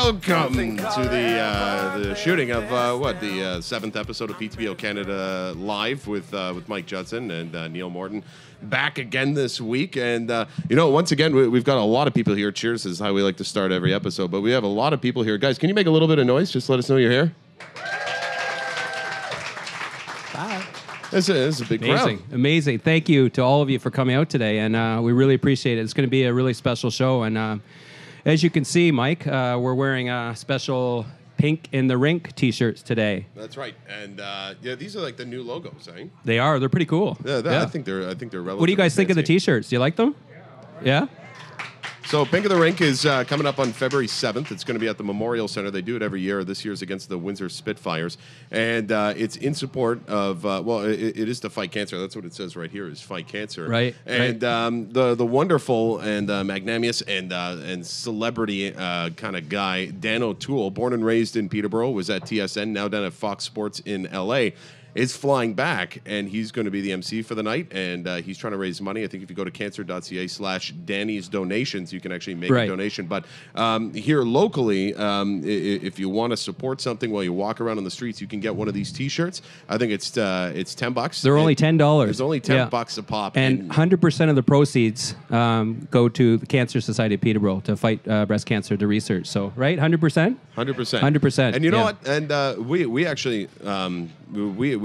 Welcome to the shooting of the 7th episode of PTBOCanada Live with Mike Judson and Neil Morton. Back again this week, and once again we've got a lot of people here. Cheers is how we like to start every episode, but we have a lot of people here. Guys, can you make a little bit of noise? Just let us know you're here. Bye. This is a big crowd. Amazing. Thank you to all of you for coming out today, and we really appreciate it. It's going to be a really special show, and as you can see, Mike, we're wearing special Pink in the Rink t-shirts today. That's right, and these are like the new logos, eh? They are. They're pretty cool. Yeah. I think they're relatively What do you guys think of the t-shirts? Do you like them? Yeah? So Pink of the Rink is coming up on February 7th. It's going to be at the Memorial Center. They do it every year. This year's against the Windsor Spitfires. And it's in support of, it is to fight cancer. That's what it says right here, is fight cancer. Right. And the wonderful and magnanimous and celebrity kind of guy, Dan O'Toole, born and raised in Peterborough, was at TSN, now down at Fox Sports in L.A., is flying back, and he's going to be the MC for the night, and he's trying to raise money. I think if you go to cancer.ca/Danny's donations, you can actually make a donation. But here locally, if you want to support something while you walk around on the streets, you can get one of these T-shirts. I think it's $10. They're only $10. It's only $10 a pop. And 100% of the proceeds go to the Cancer Society of Peterborough to fight breast cancer, to research. So, right? 100%? 100%. 100%. And you know what? And we actually...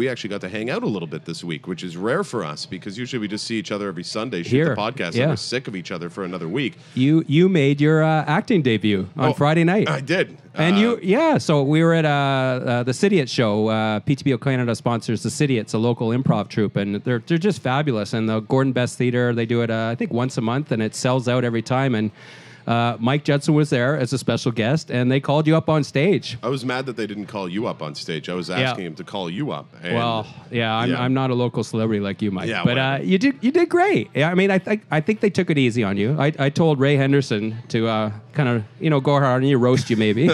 We actually got to hang out a little bit this week, which is rare for us because usually we just see each other every Sunday, shoot the podcast, and we're sick of each other for another week. You made your acting debut on Friday night. I did. And so we were at the City show. PTBOCanada sponsors the City. It's a local improv troupe, and they're just fabulous. And the Gordon Best Theatre, they do it, I think, once a month, and it sells out every time. And Mike Judson was there as a special guest, and they called you up on stage. I was mad that they didn't call you up on stage. I was asking him to call you up. And I'm not a local celebrity like you, Mike. Yeah, but you did great. Yeah, I mean, I think they took it easy on you. I told Ray Henderson to kind of go hard on you, roast you maybe,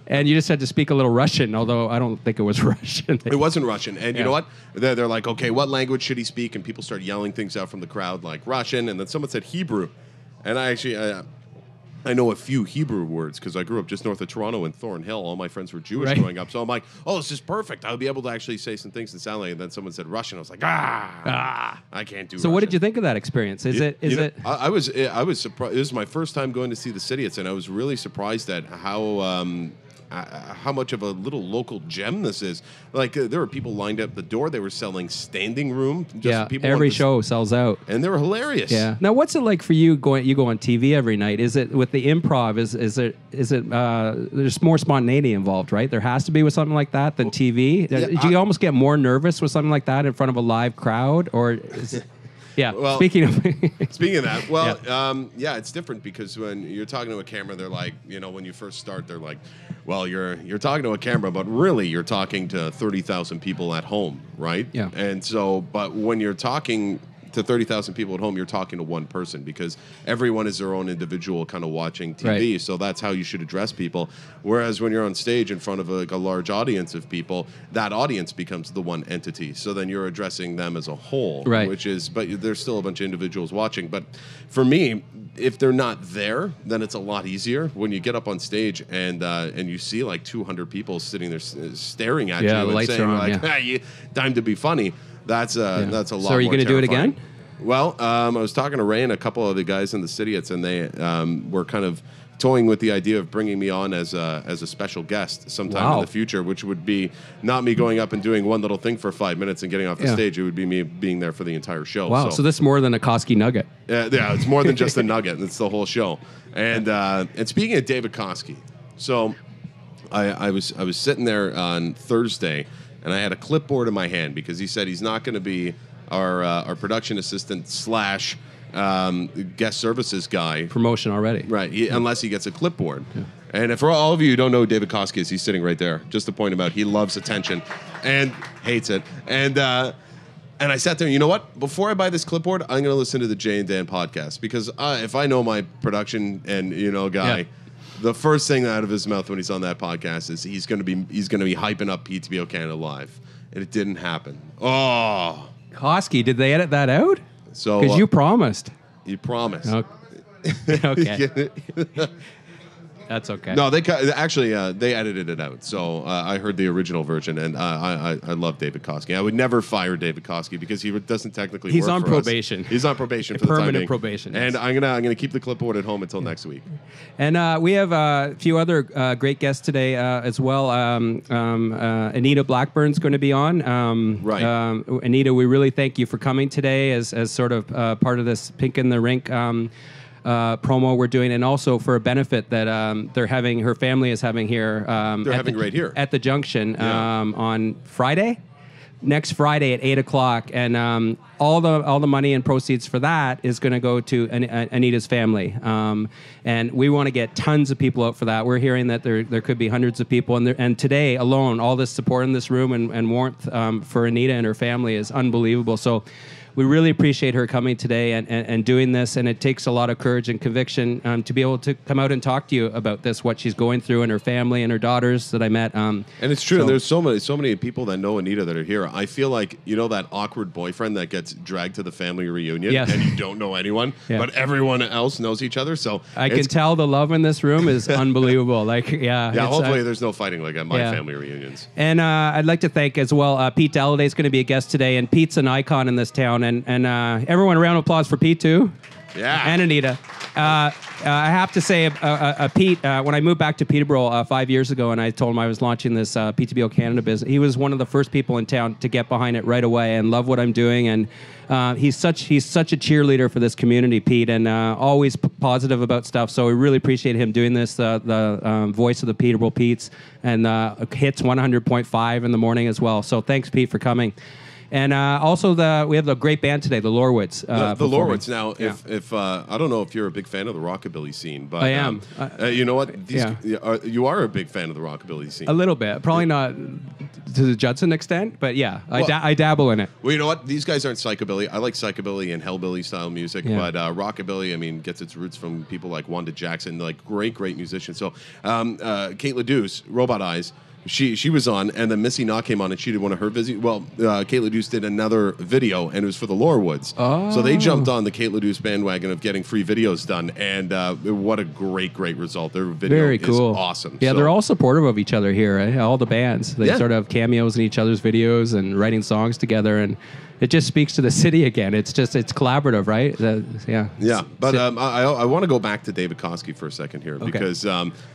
and you just had to speak a little Russian. Although I don't think it was Russian. It wasn't Russian. And you know what? They're like, okay, what language should he speak? And people start yelling things out from the crowd like Russian, and then someone said Hebrew, and I know a few Hebrew words because I grew up just north of Toronto in Thornhill. All my friends were Jewish growing up. So I'm like, oh, this is perfect. I'll be able to actually say some things that sound like it. And then someone said Russian. I was like, I can't do Russian. So what did you think of that experience? I was surprised. It was my first time going to see the City, and I was really surprised at how much of a little local gem this is. Like there were people lined up at the door. They were selling standing room. Every show sells out, and they were hilarious. Yeah. Now, what's it like for you? You go on TV every night. Is it with the improv? Is it? There's more spontaneity involved, right? There has to be with something like that than TV. Do you almost get more nervous with something like that in front of a live crowd, or is it? Yeah. Well, speaking of that, it's different because when you're talking to a camera, they're like, when you first start, they're like, well, you're talking to a camera, but really you're talking to 30,000 people at home, right? Yeah. And so, but when you're talking to 30,000 people at home, you're talking to one person because everyone is their own individual kind of watching TV. Right. So that's how you should address people. Whereas when you're on stage in front of a large audience of people, that audience becomes the one entity. So then you're addressing them as a whole, right? But there's still a bunch of individuals watching. But for me, if they're not there, then it's a lot easier when you get up on stage and you see like 200 people sitting there staring at you and saying like, time to be funny. That's a lot. So are you going to do it again? Well, I was talking to Ray and a couple of the guys in the City, and they were kind of toying with the idea of bringing me on as a special guest sometime in the future, which would be not me going up and doing one little thing for 5 minutes and getting off the stage. It would be me being there for the entire show. Wow, so this is more than a Koski nugget. Yeah, it's more than just a nugget. It's the whole show. And speaking of David Koski, so I was sitting there on Thursday, and I had a clipboard in my hand because he said he's not going to be our production assistant / guest services guy. Promotion already. Right, unless he gets a clipboard. Yeah. And for all of you who don't know who David Koski is, he's sitting right there. Just to point him out, he loves attention and hates it. And I sat there, and you know what? Before I buy this clipboard, I'm going to listen to the Jay and Dan podcast because if I know my production and guy, the first thing out of his mouth when he's on that podcast is he's going to be hyping up PTBOCanada Live, and it didn't happen. Oh, Koski, did they edit that out? So because you promised. You promised. Okay. That's okay. No, they edited it out. So I heard the original version, and I love David Koski. I would never fire David Koski because he doesn't technically. He's work on for probation. Us. He's on probation for the time permanent being. probation. And yes. I'm gonna keep the clipboard at home until next week. And we have a few other great guests today as well. Anita Blackbourn's going to be on. Right. Anita, we really thank you for coming today as sort of part of this Pink in the Rink promo we're doing, and also for a benefit that her family is having here. Right here at the Junction on Friday. Next Friday at 8:00, and all the money and proceeds for that is going to go to Anita's family, and we want to get tons of people out for that. We're hearing that there could be hundreds of people, and today alone, all this support in this room and warmth for Anita and her family is unbelievable. So we really appreciate her coming today and doing this, and it takes a lot of courage and conviction to be able to come out and talk to you about this, what she's going through, and her family and her daughters that I met. And it's true. And there's so many people that know Anita that are here. I feel like, that awkward boyfriend that gets dragged to the family reunion, yes. and you don't know anyone, but everyone else knows each other. So I can tell the love in this room is unbelievable. Hopefully there's no fighting like at my family reunions. And I'd like to thank as well Pete Dalliday is going to be a guest today, and Pete's an icon in this town. And everyone, a round of applause for Pete too. Yeah. And Anita. I have to say, Pete, when I moved back to Peterborough 5 years ago, and I told him I was launching this PTBOCanada business, he was one of the first people in town to get behind it right away and love what I'm doing. And he's such a cheerleader for this community, Pete, and always positive about stuff. So we really appreciate him doing this. The voice of the Peterborough Petes, and hits 100.5 in the morning as well. So thanks, Pete, for coming. And also, we have the great band today, the Lohrwoods. The Lohrwoods. Now, if I don't know if you're a big fan of the rockabilly scene, but I am. You know what? You are a big fan of the rockabilly scene. A little bit, probably not to the Judson extent, but I dabble in it. Well, you know what? These guys aren't psychobilly. I like psychobilly and hellbilly style music, but rockabilly, gets its roots from people like Wanda Jackson, like great musicians. So, Kate LeDouce, Robot Eyes. She was on, and then Missy Knott came on, and she did one of her videos. Well, Kate LeDouce did another video, and it was for the Lohrwoods. Oh. So they jumped on the Kate LeDouce bandwagon of getting free videos done, and what a great result. Their video is awesome. Yeah, they're all supportive of each other here, eh? All the bands. They sort of have cameos in each other's videos and writing songs together, and it just speaks to the city again. It's collaborative, right? Yeah. But I want to go back to David Koski for a second here, because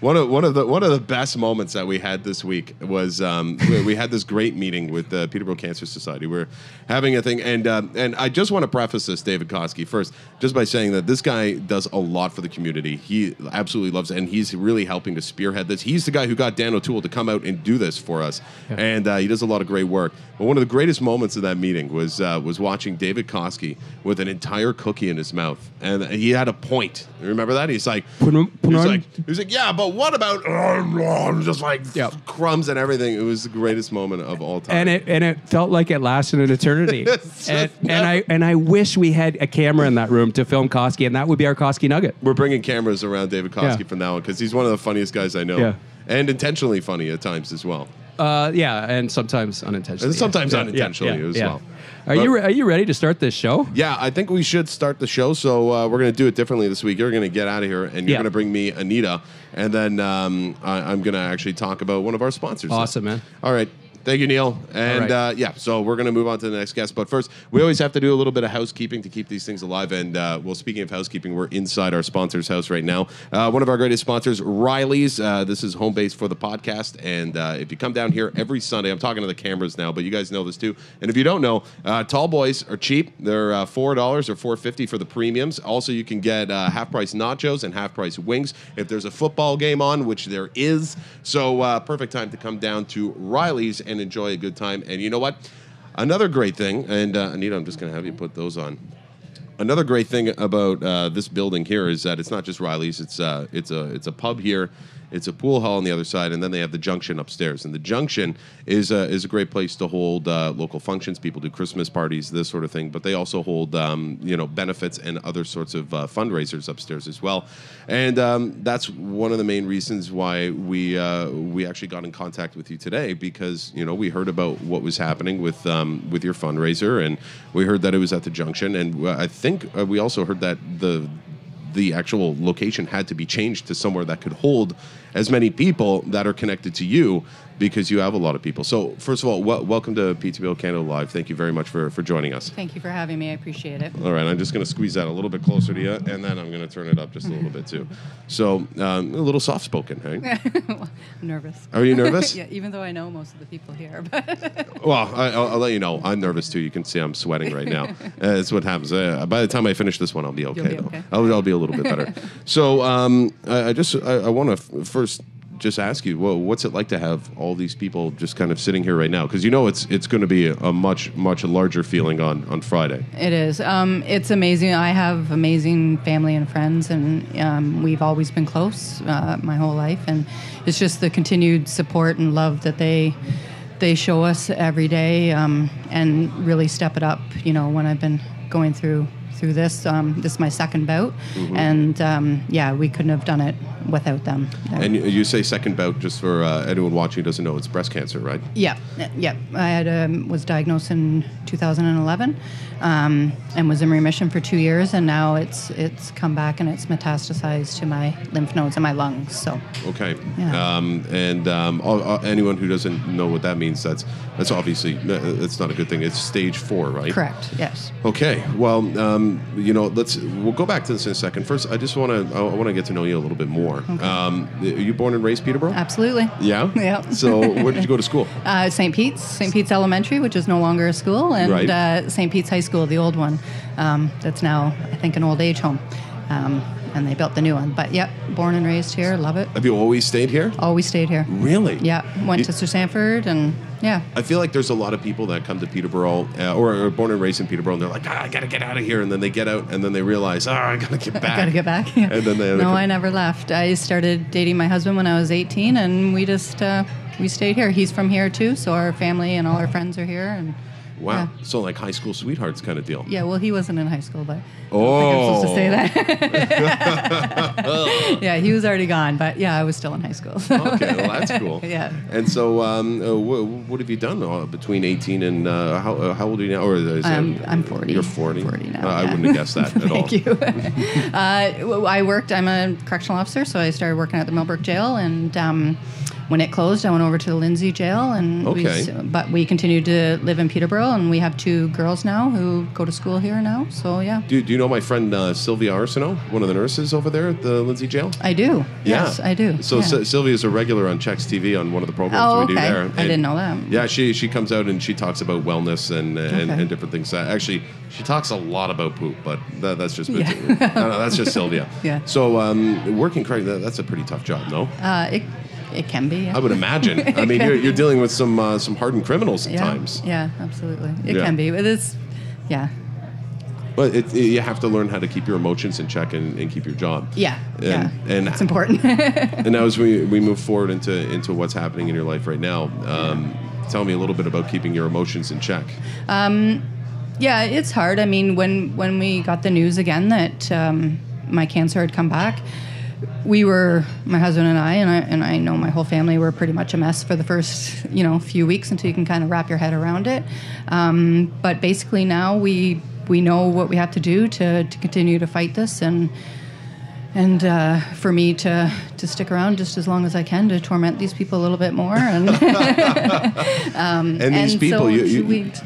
one of the best moments that we had this week was we had this great meeting with the Peterborough Cancer Society. We're having a thing, and I just want to preface this, David Koski, first, just by saying that this guy does a lot for the community. He absolutely loves it, and he's really helping to spearhead this. He's the guy who got Dan O'Toole to come out and do this for us, and he does a lot of great work. But one of the greatest moments of that meeting was watching David Koski with an entire cookie in his mouth, and he had a point. Remember that? He's like, yeah, but what about just like crumbs and everything? It was the greatest moment of all time, and it felt like it lasted an eternity. and I wish we had a camera in that room to film Koski, and that would be our Koski nugget. We're bringing cameras around David Koski from now on, because he's one of the funniest guys I know, and intentionally funny at times as well. And sometimes unintentionally. And sometimes unintentionally as well. Are you ready to start this show? Yeah, I think we should start the show. So we're going to do it differently this week. You're going to get out of here, and you're going to bring me Anita, and then I'm going to actually talk about one of our sponsors. Awesome, man. All right. Thank you, Neil. And so we're going to move on to the next guest. But first, we always have to do a little bit of housekeeping to keep these things alive. And, speaking of housekeeping, we're inside our sponsor's house right now. One of our greatest sponsors, Riley's. This is home base for the podcast. And if you come down here every Sunday, I'm talking to the cameras now, but you guys know this too. And if you don't know, tall boys are cheap. They're $4 or $4.50 for the premiums. Also, you can get half-price nachos and half-price wings if there's a football game on, which there is. So perfect time to come down to Riley's and enjoy a good time. And you know what? Another great thing, and Anita, I'm just going to have you put those on. Another great thing about this building here is that it's not just Riley's. It's a pub here. It's a pool hall on the other side, and then they have the Junction upstairs. And the Junction is a great place to hold local functions. People do Christmas parties, this sort of thing. But they also hold benefits and other sorts of fundraisers upstairs as well. And that's one of the main reasons why we actually got in contact with you today, because we heard about what was happening with your fundraiser, and we heard that it was at the Junction, and I think we also heard that the actual location had to be changed to somewhere that could hold as many people that are connected to you, because you have a lot of people. So first of all, welcome to PTBO Canada Live. Thank you very much for joining us. Thank you for having me. I appreciate it. All right, I'm just going to squeeze that a little bit closer to you, and then I'm going to turn it up just a little bit too. So a little soft-spoken, hey? I'm nervous. Are you nervous? Yeah, even though I know most of the people here. But Well, I'll let you know. I'm nervous too. You can see I'm sweating right now. That's what happens. By the time I finish this one, I'll be okay. You'll be okay. I'll be a little bit better. So I want to first just ask you, well, what's it like to have all these people just kind of sitting here right now? Because it's going to be a much larger feeling on Friday. it is. It's amazing. I have amazing family and friends, and we've always been close my whole life. And it's just the continued support and love that they show us every day, and really step it up. You know, when I've been going through this. This is my second bout, and we couldn't have done it without them. And you say second bout, just for anyone watching who doesn't know, it's breast cancer, right? Yeah. I had was diagnosed in 2011, and was in remission for 2 years, and now it's come back and it's metastasized to my lymph nodes and my lungs. So okay, Yeah. Anyone who doesn't know what that means, that's obviously it's not a good thing. It's stage 4, right? correct. Yes. Okay, well, we'll go back to this in a second. First, I want to get to know you a little bit more. Okay. Are you born and raised Peterborough? Absolutely. Yeah. Yeah. So, where did you go to school? St. Pete's Elementary, which is no longer a school, and Right. St. Pete's High School, the old one, that's now, I think, an old age home. And they built the new one. But, yep, born and raised here, love it. Have you always stayed here? Always stayed here. Really? Yeah, went You- to Sir Sanford, and yeah. I feel like there's a lot of people that come to Peterborough or are born and raised in Peterborough, and they're like, I got to get out of here. And then they get out, and then they realize, I got to get back. I got to get back. Yeah. And then No, I never left. I started dating my husband when I was 18, and we just we stayed here. He's from here, too, so our family and all our friends are here. And Wow. Yeah. So like high school sweethearts kind of deal. Yeah, well, he wasn't in high school, but I Oh. don't think I'm supposed to say that. Yeah, he was already gone, but yeah, I was still in high school. So. Okay, well, that's cool. Yeah. And so, what have you done between 18 and how old are you now? Or is I'm 40. You're 40. 40 now. I yeah. wouldn't have guessed that at all. Thank you. I'm a correctional officer, so I started working at the Millbrook Jail, and when it closed, I went over to the Lindsay Jail, and Okay. we continued to live in Peterborough, and we have 2 girls now who go to school here now. So yeah, Do you know my friend Sylvia Arsenault, one of the nurses over there at the Lindsay Jail? I do. Yeah. Yes, I do. So yeah. Sylvia's a regular on Chex TV on one of the programs Oh, we do okay. there. I didn't know that. Yeah, she comes out and she talks about wellness and different things. Actually, she talks a lot about poop, but that's just Yeah. no, that's just Sylvia. Yeah. So working correctly, that's a pretty tough job, no? It can be. Yeah. I would imagine. I mean, you're dealing with some hardened criminals at yeah. times. Yeah, absolutely. It Yeah. can be. But it's yeah. But you have to learn how to keep your emotions in check and keep your job. Yeah. And it's important. And now as we move forward into what's happening in your life right now, tell me a little bit about keeping your emotions in check. Yeah, it's hard. I mean, when we got the news again that my cancer had come back, my husband and I know my whole family were pretty much a mess for the first, few weeks until you can kind of wrap your head around it. But basically now we know what we have to do to continue to fight this, and for me to stick around just as long as I can to torment these people a little bit more. And And these people, so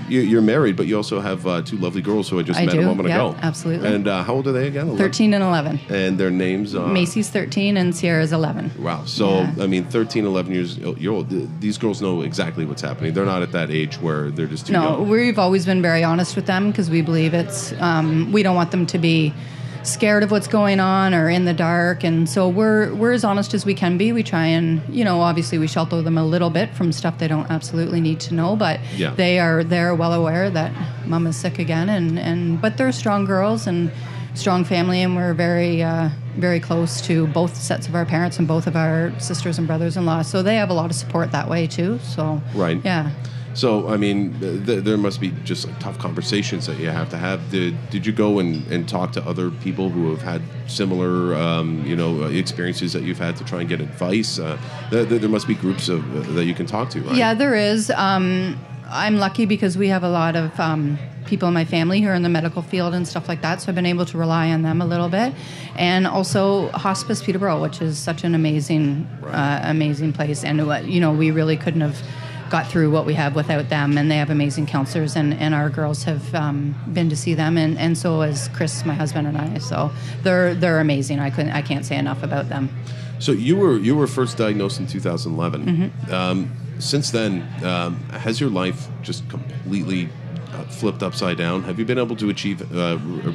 you're married, but you also have 2 lovely girls who I just met a moment ago. Absolutely. And how old are they again? 13 and 11. And their names are? Macy's 13 and Sierra's 11. Wow. So, Yeah. I mean, 13, 11 years old, these girls know exactly what's happening. They're not at that age where they're just too No, young. we've always been very honest with them because we believe it's, we don't want them to be scared of what's going on or in the dark, and so we're as honest as we can be. We try and, obviously we shelter them a little bit from stuff they don't absolutely need to know, but Yeah. they're well aware that mom is sick again, but they're strong girls and strong family, and we're very very close to both sets of our parents and both of our sisters and brothers-in-law, so they have a lot of support that way too. So Right. yeah. So, I mean, there must be just like tough conversations that you have to have. Did you go and talk to other people who have had similar, experiences that you've had to try and get advice? There must be groups that you can talk to, right? Yeah, there is. I'm lucky because we have a lot of people in my family who are in the medical field and stuff like that, so I've been able to rely on them a little bit. And also Hospice Peterborough, which is such an amazing, amazing place. And, we really couldn't have got through what we have without them, and they have amazing counselors, and our girls have been to see them, and so has Chris, my husband, and I. So they're amazing. I can't say enough about them. So you were first diagnosed in 2011. Since then, has your life just completely flipped upside down? Have you been able to achieve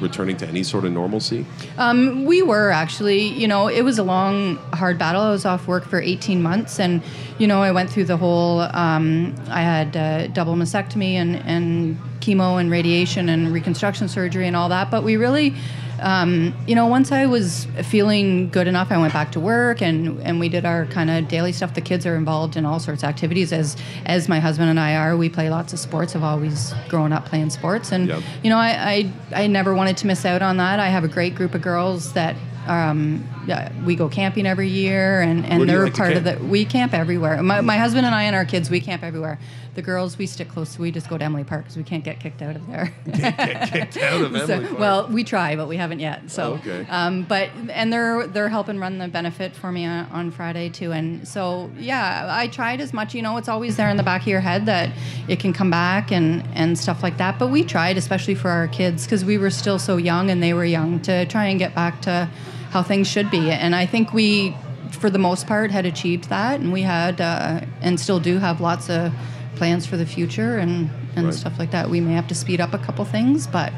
returning to any sort of normalcy? We were actually, it was a long, hard battle. I was off work for 18 months, and, I went through the whole, I had double mastectomy and chemo and radiation and reconstruction surgery and all that, but we really... once I was feeling good enough, I went back to work and we did our kind of daily stuff. The kids are involved in all sorts of activities, as my husband and I are. We play lots of sports. I've always grown up playing sports, and I never wanted to miss out on that. I have a great group of girls that we go camping every year, and they're part of the. We camp everywhere. My husband and I and our kids, we camp everywhere. The girls, we stick close. We just go to Emily Park because we can't get kicked out of there. Can't get kicked out of Emily Park. Well, we try, but we haven't yet. So, okay. And they're helping run the benefit for me on Friday too. And so, yeah, I tried as much. It's always there in the back of your head that it can come back and stuff like that. But we tried, especially for our kids, because we were still so young and they were young, to try and get back to how things should be. And I think we, for the most part, had achieved that, and we had and still do have lots of plans for the future and stuff like that. We may have to speed up a couple things, but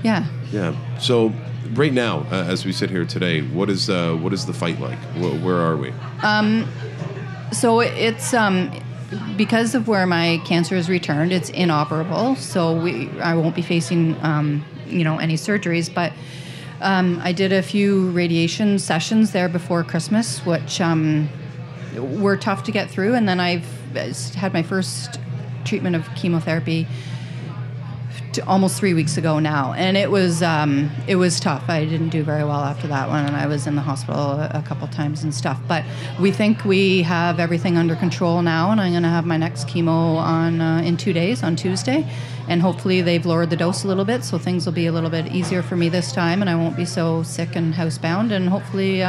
yeah. Yeah. So right now, as we sit here today, what is the fight like? Where are we? So it's because of where my cancer has returned, it's inoperable. So I won't be facing any surgeries, but I did a few radiation sessions there before Christmas, which were tough to get through, and then I've had my first treatment of chemotherapy almost 3 weeks ago now, and it was tough. I didn't do very well after that one, and I was in the hospital a couple times and stuff. But we think we have everything under control now, and I'm going to have my next chemo in 2 days, on Tuesday, and hopefully they've lowered the dose a little bit, so things will be a little bit easier for me this time, and I won't be so sick and housebound, and hopefully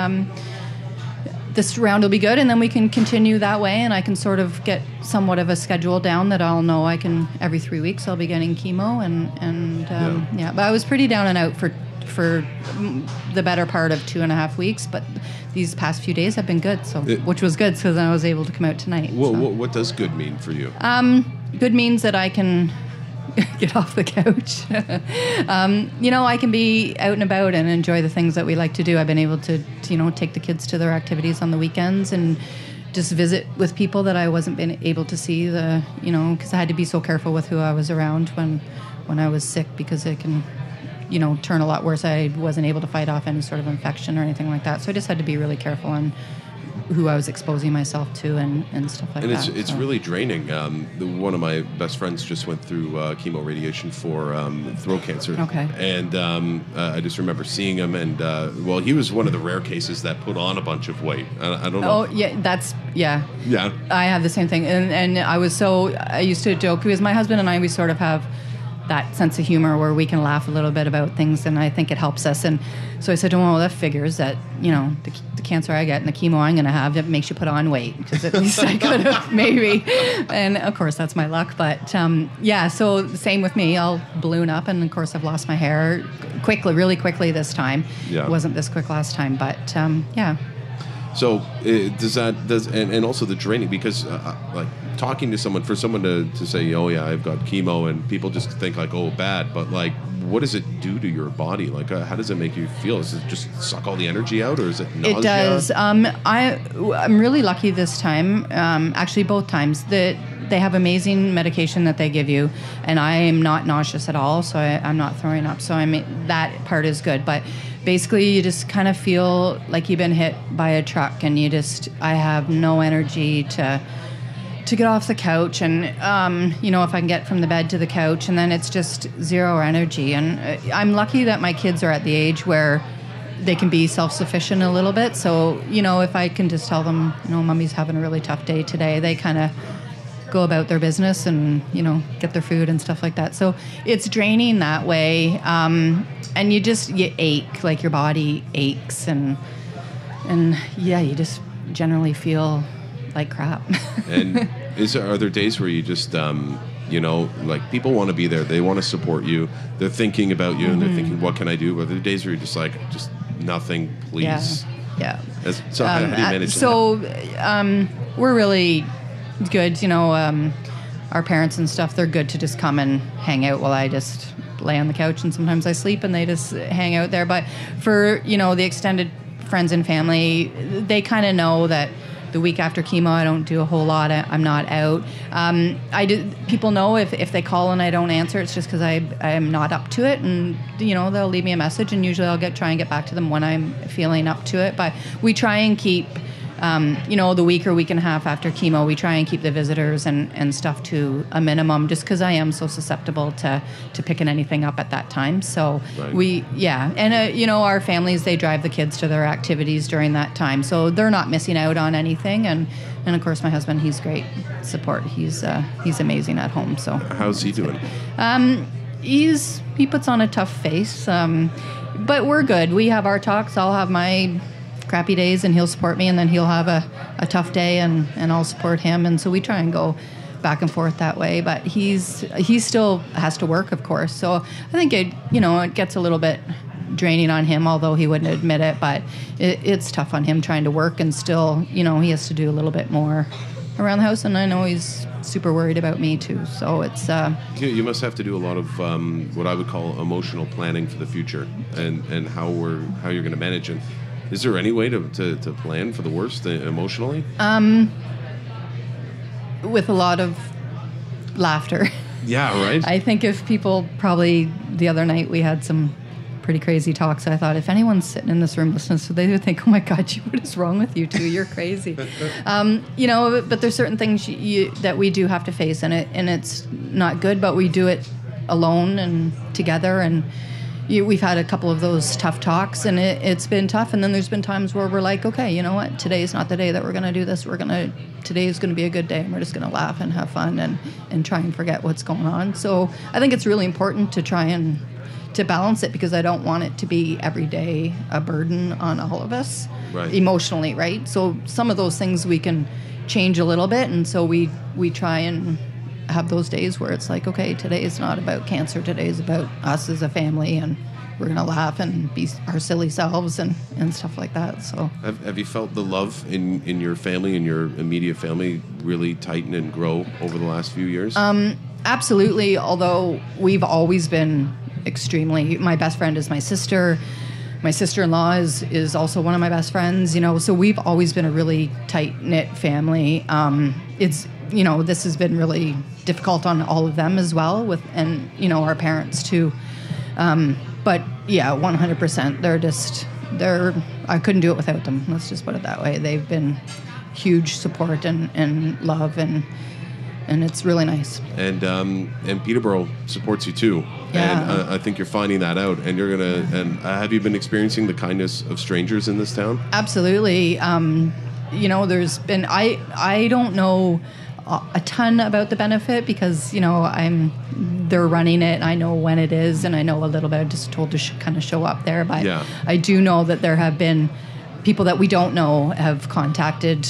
this round will be good, and then we can continue that way, and I can sort of get somewhat of a schedule down that I'll know I can, every 3 weeks I'll be getting chemo, and but I was pretty down and out for the better part of 2.5 weeks, but these past few days have been good, which was good, because I was able to come out tonight. What does good mean for you? Good means that I can get off the couch. I can be out and about and enjoy the things that we like to do. I've been able to take the kids to their activities on the weekends and just visit with people that I wasn't been able to see, because I had to be so careful with who I was around when I was sick, because it can, turn a lot worse. I wasn't able to fight off any sort of infection or anything like that. So I just had to be really careful on who I was exposing myself to and stuff like that. And it's really draining. One of my best friends just went through chemo radiation for throat cancer. Okay. And I just remember seeing him, and he was one of the rare cases that put on a bunch of weight. I don't know. Oh, yeah, yeah. Yeah. I have the same thing. And I used to joke, because my husband and I, we sort of have that sense of humor where we can laugh a little bit about things, and I think it helps us. And so I said, well, that figures that, the cancer I get and the chemo I'm going to have, it makes you put on weight, because at least I could have maybe. And of course, that's my luck. But so same with me. I'll balloon up, and of course, I've lost my hair really quickly this time. Yeah. It wasn't this quick last time, but yeah. So and also the draining, because talking to someone, for someone to say, oh yeah, I've got chemo, and people just think like, oh, bad, but what does it do to your body? How does it make you feel? Does it just suck all the energy out, or is it nausea? It does. I'm really lucky this time, actually both times, that they have amazing medication that they give you, and I am not nauseous at all, so I'm not throwing up, so that part is good. But basically, you just kind of feel like you've been hit by a truck, and I have no energy to get off the couch, and if I can get from the bed to the couch, and then it's just zero energy. And I'm lucky that my kids are at the age where they can be self-sufficient a little bit. So if I can just tell them, Mommy's having a really tough day today, they kind of go about their business and, get their food and stuff like that. So it's draining that way. And you ache, like your body aches and yeah, you just generally feel like crap. And are there days where you just, like people want to be there, they want to support you, they're thinking about you, and they're thinking, what can I do? But there are days where you're just like, just nothing, please. Yeah. So how do you manage that? We're really good, our parents and stuff, they're good to just come and hang out while I just lay on the couch, and sometimes I sleep and they just hang out there. But for, the extended friends and family, they kind of know that the week after chemo, I don't do a whole lot. I'm not out. People know if they call and I don't answer, it's just because I'm not up to it. And, they'll leave me a message, and usually I'll try and get back to them when I'm feeling up to it. But we try and keep, the week or week and a half after chemo, we try and keep the visitors and stuff to a minimum, just because I am so susceptible to picking anything up at that time. So right. And our families, they drive the kids to their activities during that time, so they're not missing out on anything. And of course, my husband, he's great support. He's amazing at home. So how's he doing? He puts on a tough face, but we're good. We have our talks. I'll have my crappy days and he'll support me, and then he'll have a tough day and I'll support him, and so we try and go back and forth that way. But he still has to work, of course, so I think it gets a little bit draining on him, although he wouldn't admit it. But it's tough on him trying to work and still he has to do a little bit more around the house, and I know he's super worried about me too, so it's you must have to do a lot of what I would call emotional planning for the future, and how you're going to manage it. Is there any way to plan for the worst emotionally? With a lot of laughter. Yeah, right. I think if people probably the other night we had some pretty crazy talks. I thought if anyone's sitting in this room listening, so they would think, "Oh my God, what is wrong with you two? You're crazy." But there's certain things that we do have to face, and it's not good. But we do it alone and together, and we've had a couple of those tough talks, and it's been tough. And then there's been times where we're like, okay, you know what? Today's not the day that we're going to do this. Today is going to be a good day, and we're just going to laugh and have fun and try and forget what's going on. So I think it's really important to try and to balance it, because I don't want it to be every day a burden on all of us, right, emotionally, right? So some of those things we can change a little bit, and so we try and have those days where it's like, okay, today is not about cancer, today is about us as a family, and we're going to laugh and be our silly selves and stuff like that. So have you felt the love in your family, in your immediate family, really tighten and grow over the last few years? Absolutely, although we've always been extremely, my best friend is my sister. My sister-in-law is also one of my best friends, so we've always been a really tight-knit family. It's, this has been really difficult on all of them as well, and our parents too. But yeah, 100%. I couldn't do it without them. Let's just put it that way. They've been huge support and love, and it's really nice. And Peterborough supports you too. Yeah. And I think you're finding that out. And have you been experiencing the kindness of strangers in this town? Absolutely. There's been, I don't know a ton about the benefit, because they're running it. I know when it is, and I know a little bit. I'm just told to kind of show up there. But yeah. I do know that there have been people that we don't know have contacted,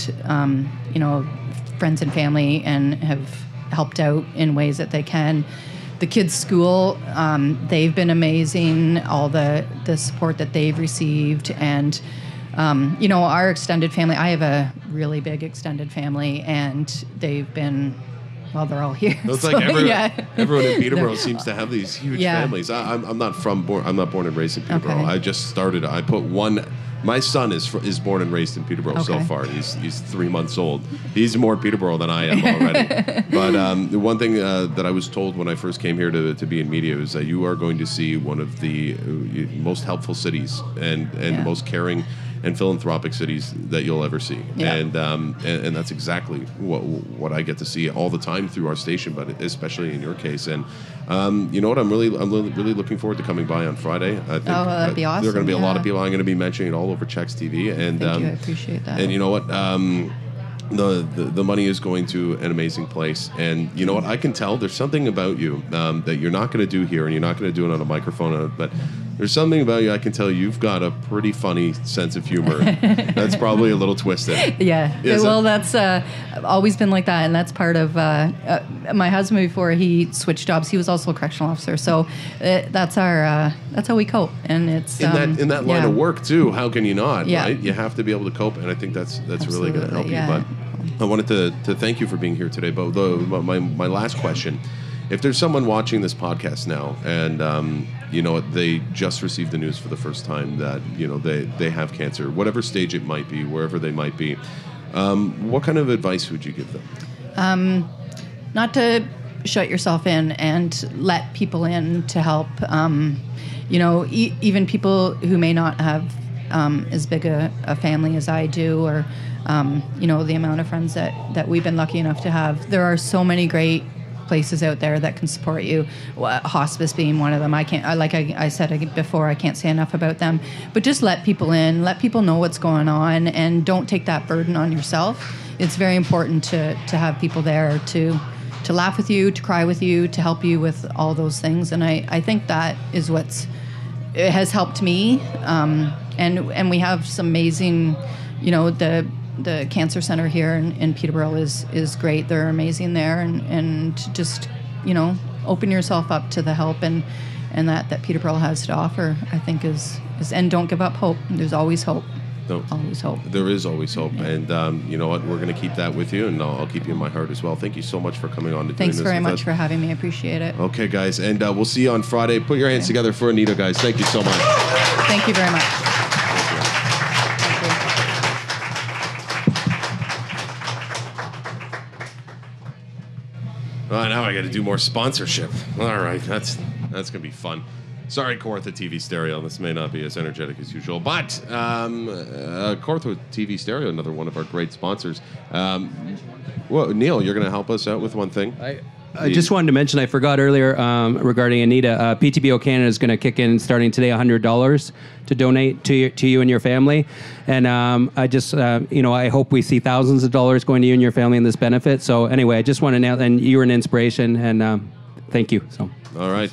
friends and family, and have helped out in ways that they can. The kids' school, they've been amazing. All the support that they've received, and our extended family. I have a really big extended family, and they've been. Well, they're all here. It's like everyone in Peterborough seems to have these huge families. I'm not born and raised in Peterborough. Okay. I just started. I put one. My son is born and raised in Peterborough so far. He's 3 months old. He's more Peterborough than I am already. But the one thing that I was told when I first came here to be in media is that you are going to see one of the most helpful cities and the most caring and philanthropic cities that you'll ever see. Yeah. And that's exactly what I get to see all the time through our station, but especially in your case. And you know what? I'm really looking forward to coming by on Friday. I think that'd be awesome. There are going to be a lot of people. I'm going to be mentioning it all over Checks TV. And thank you. I appreciate that. And you know what? the money is going to an amazing place. And you know what? I can tell there's something about you that you're not going to do here, and you're not going to do it on a microphone, but there's something about you. I can tell you've got a pretty funny sense of humor. That's probably a little twisted. Yeah. Well, that's always been like that, and that's part of my husband. Before he switched jobs, he was also a correctional officer. So that's how we cope, and it's in that line of work too. How can you not? Yeah. Right? You have to be able to cope, and I think that's really going to help you. But I wanted to thank you for being here today. But my last question. If there's someone watching this podcast now and, they just received the news for the first time that, they have cancer, whatever stage it might be, wherever they might be, what kind of advice would you give them? Not to shut yourself in and let people in to help. Even people who may not have as big a family as I do, or, the amount of friends that we've been lucky enough to have. There are so many great places out there that can support you. Hospice being one of them. I said before, I can't say enough about them. But just let people in, let people know what's going on, and don't take that burden on yourself. It's very important to have people there to laugh with you, to cry with you, to help you with all those things. And I think that is it has helped me. And we have some amazing, the cancer center here in Peterborough is great. They're amazing there, and just open yourself up to the help and that Peterborough has to offer. I think is and don't give up hope. There's always hope. Always hope. There is always hope, yeah. And you know what? We're going to keep that with you, and I'll keep you in my heart as well. Thank you so much for coming on. Thanks very much for having me. I appreciate it. Okay, guys, and we'll see you on Friday. Put your hands together for Anita, guys. Thank you so much. Thank you very much. Now I got to do more sponsorship. All right, that's gonna be fun. Sorry, Kawartha TV Stereo. This may not be as energetic as usual, but Kawartha TV Stereo, another one of our great sponsors. Neil, you're gonna help us out with one thing. I just wanted to mention, I forgot earlier regarding Anita, PTBOCanada is going to kick in starting today $100 to donate to you and your family. And I just, I hope we see thousands of dollars going to you and your family in this benefit. So anyway, I just want to know, and you were an inspiration, and thank you. So. All right.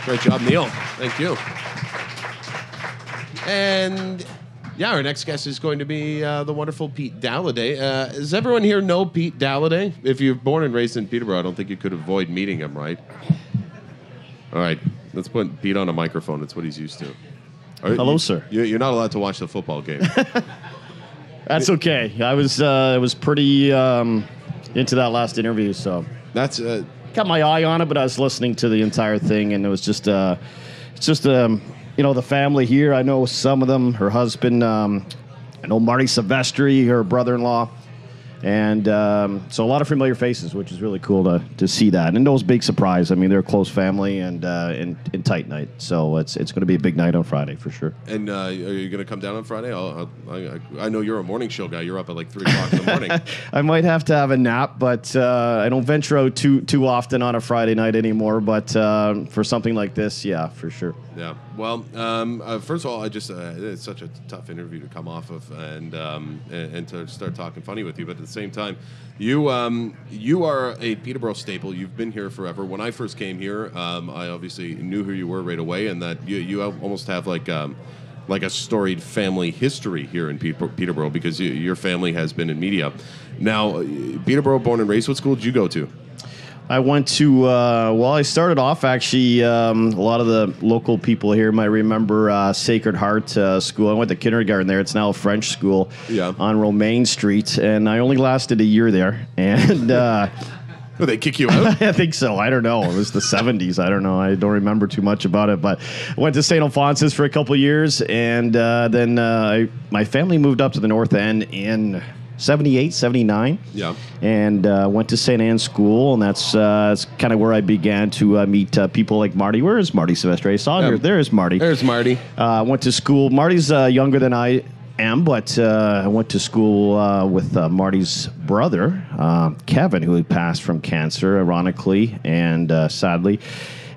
Great job, Neil. Thank you. And... yeah, our next guest is going to be the wonderful Pete Dalliday. Does everyone here know Pete Dalliday? If you're born and raised in Peterborough, I don't think you could avoid meeting him, right? All right, let's put Pete on a microphone. That's what he's used to. Hello, sir. You're not allowed to watch the football game. That's okay. I was pretty into that last interview, so that's got my eye on it. But I was listening to the entire thing, and it was just the family here, I know some of them, her husband, I know Marty Silvestri, her brother-in-law, and so a lot of familiar faces, which is really cool to see that. And no big surprise. I mean, they're a close family and tight night, so it's going to be a big night on Friday for sure. And are you going to come down on Friday? I know you're a morning show guy. You're up at like 3 o'clock in the morning. I might have to have a nap, but I don't venture out too often on a Friday night anymore. But for something like this, yeah, for sure. Yeah. Well, first of all, it's such a tough interview to come off of and to start talking funny with you. But at the same time, you are a Peterborough staple. You've been here forever. When I first came here, I obviously knew who you were right away, and that you almost have like a storied family history here in Peterborough because your family has been in media. Now, Peterborough, born and raised. What school did you go to? I went to, I started off actually, a lot of the local people here might remember Sacred Heart School. I went to kindergarten there. It's now a French school on Romaine Street, and I only lasted a year there. And Will they kick you out? I think so. I don't know. It was the 70s. I don't know. I don't remember too much about it, but I went to St. Alphonsus for a couple of years, and then my family moved up to the North End in 78, 79. Yeah. And went to St. Anne's School, and that's kind of where I began to meet people like Marty. Where is Marty Silvestri? I saw her. There's Marty. There's Marty. Went to school. Marty's younger than I am, but I went to school with Marty's brother, Kevin, who had passed from cancer, ironically and sadly.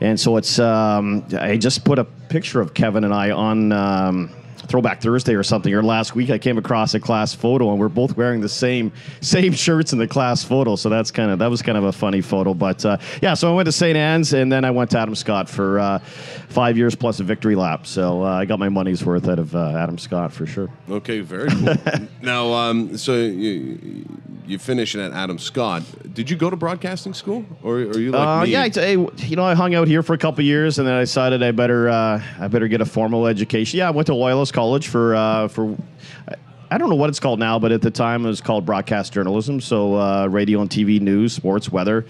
And so it's I just put a picture of Kevin and I on Throwback Thursday or something, or last week I came across a class photo and we're both wearing the same shirts in the class photo. So that was kind of a funny photo. But so I went to St. Anne's and then I went to Adam Scott for 5 years plus a victory lap. So I got my money's worth out of Adam Scott for sure. Okay, very cool. Now, so you finished at Adam Scott. Did you go to broadcasting school, or are you like me? Yeah, I hung out here for a couple of years, and then I decided I better get a formal education. Yeah, I went to Loyalist College for I don't know what it's called now, but at the time it was called broadcast journalism. So radio and TV news, sports, weather.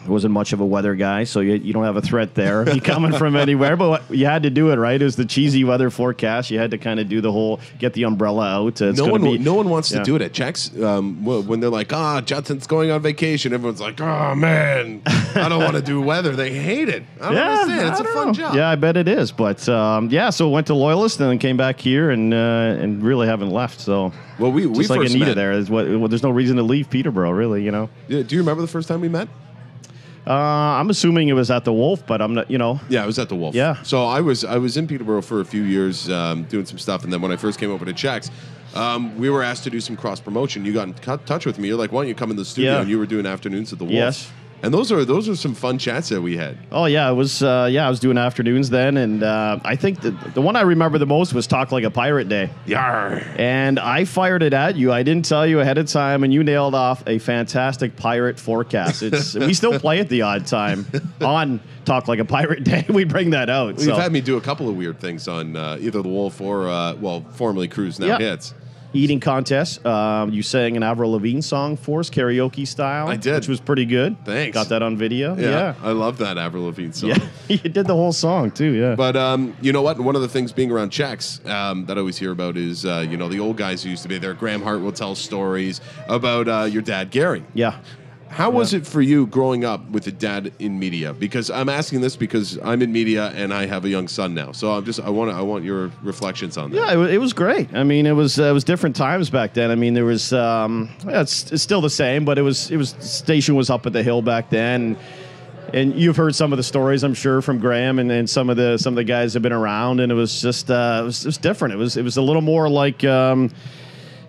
Wasn't much of a weather guy, so you don't have a threat there. You coming from anywhere, but you had to do it, right? It was the cheesy weather forecast. You had to kind of do the whole get the umbrella out. No one wants to do it at checks. When they're like, Judson's going on vacation, everyone's like, oh man, I don't want to do weather. They hate it. I don't understand. It's a fun job. Yeah, I bet it is. But so went to Loyalist and then came back here and really haven't left. So we just like first Anita met. there. There's no reason to leave Peterborough, really. Yeah, do you remember the first time we met? I'm assuming it was at the Wolf, but I'm not. Yeah, it was at the Wolf. Yeah. So I was in Peterborough for a few years doing some stuff, and then when I first came over to Checks, we were asked to do some cross promotion. You got in touch with me. You're like, why don't you come in the studio? Yeah. And you were doing afternoons at the Wolf. Yes. And those are some fun chats that we had. Oh yeah, it was. I was doing afternoons then, and I think the one I remember the most was Talk Like a Pirate Day. Yarr. And I fired it at you. I didn't tell you ahead of time, and you nailed off a fantastic pirate forecast. We still play it the odd time on Talk Like a Pirate Day. We bring that out. You've had me do a couple of weird things on either the Wolf or formerly Cruise Now Hits. Eating contest. You sang an Avril Lavigne song for us, karaoke style. I did. Which was pretty good. Thanks. Got that on video. Yeah. I love that Avril Lavigne song. Yeah. You did the whole song, too, yeah. But you know what? One of the things being around Checks that I always hear about is, the old guys who used to be there. Graham Hart will tell stories about your dad, Gary. Yeah. How was it for you growing up with a dad in media? Because I'm asking this because I'm in media and I have a young son now. So I want your reflections on that. Yeah, it was great. I mean, it was different times back then. I mean, there was it's still the same, but station was up at the hill back then. And you've heard some of the stories, I'm sure, from Graham and some of the guys have been around, and it was just it was different. It was a little more like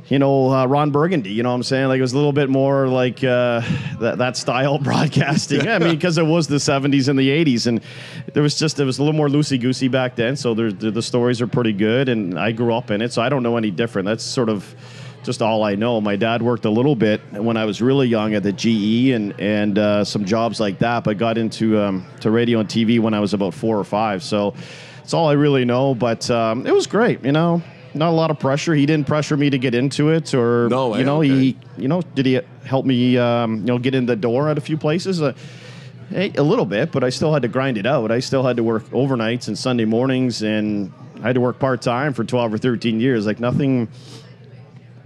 Ron Burgundy, you know what I'm saying? Like, it was a little bit more like that style of broadcasting. I mean, because it was the 70s and the 80s, and it was a little more loosey-goosey back then, so the stories are pretty good, and I grew up in it, so I don't know any different. That's sort of just all I know. My dad worked a little bit when I was really young at the GE and some jobs like that, but got into to radio and TV when I was about 4 or 5, so that's all I really know, but it was great, Not a lot of pressure. He didn't pressure me to get into it, or he did he help me get in the door at a few places? A little bit, but I still had to grind it out. I still had to work overnights and Sunday mornings, and I had to work part time for 12 or 13 years. Like, nothing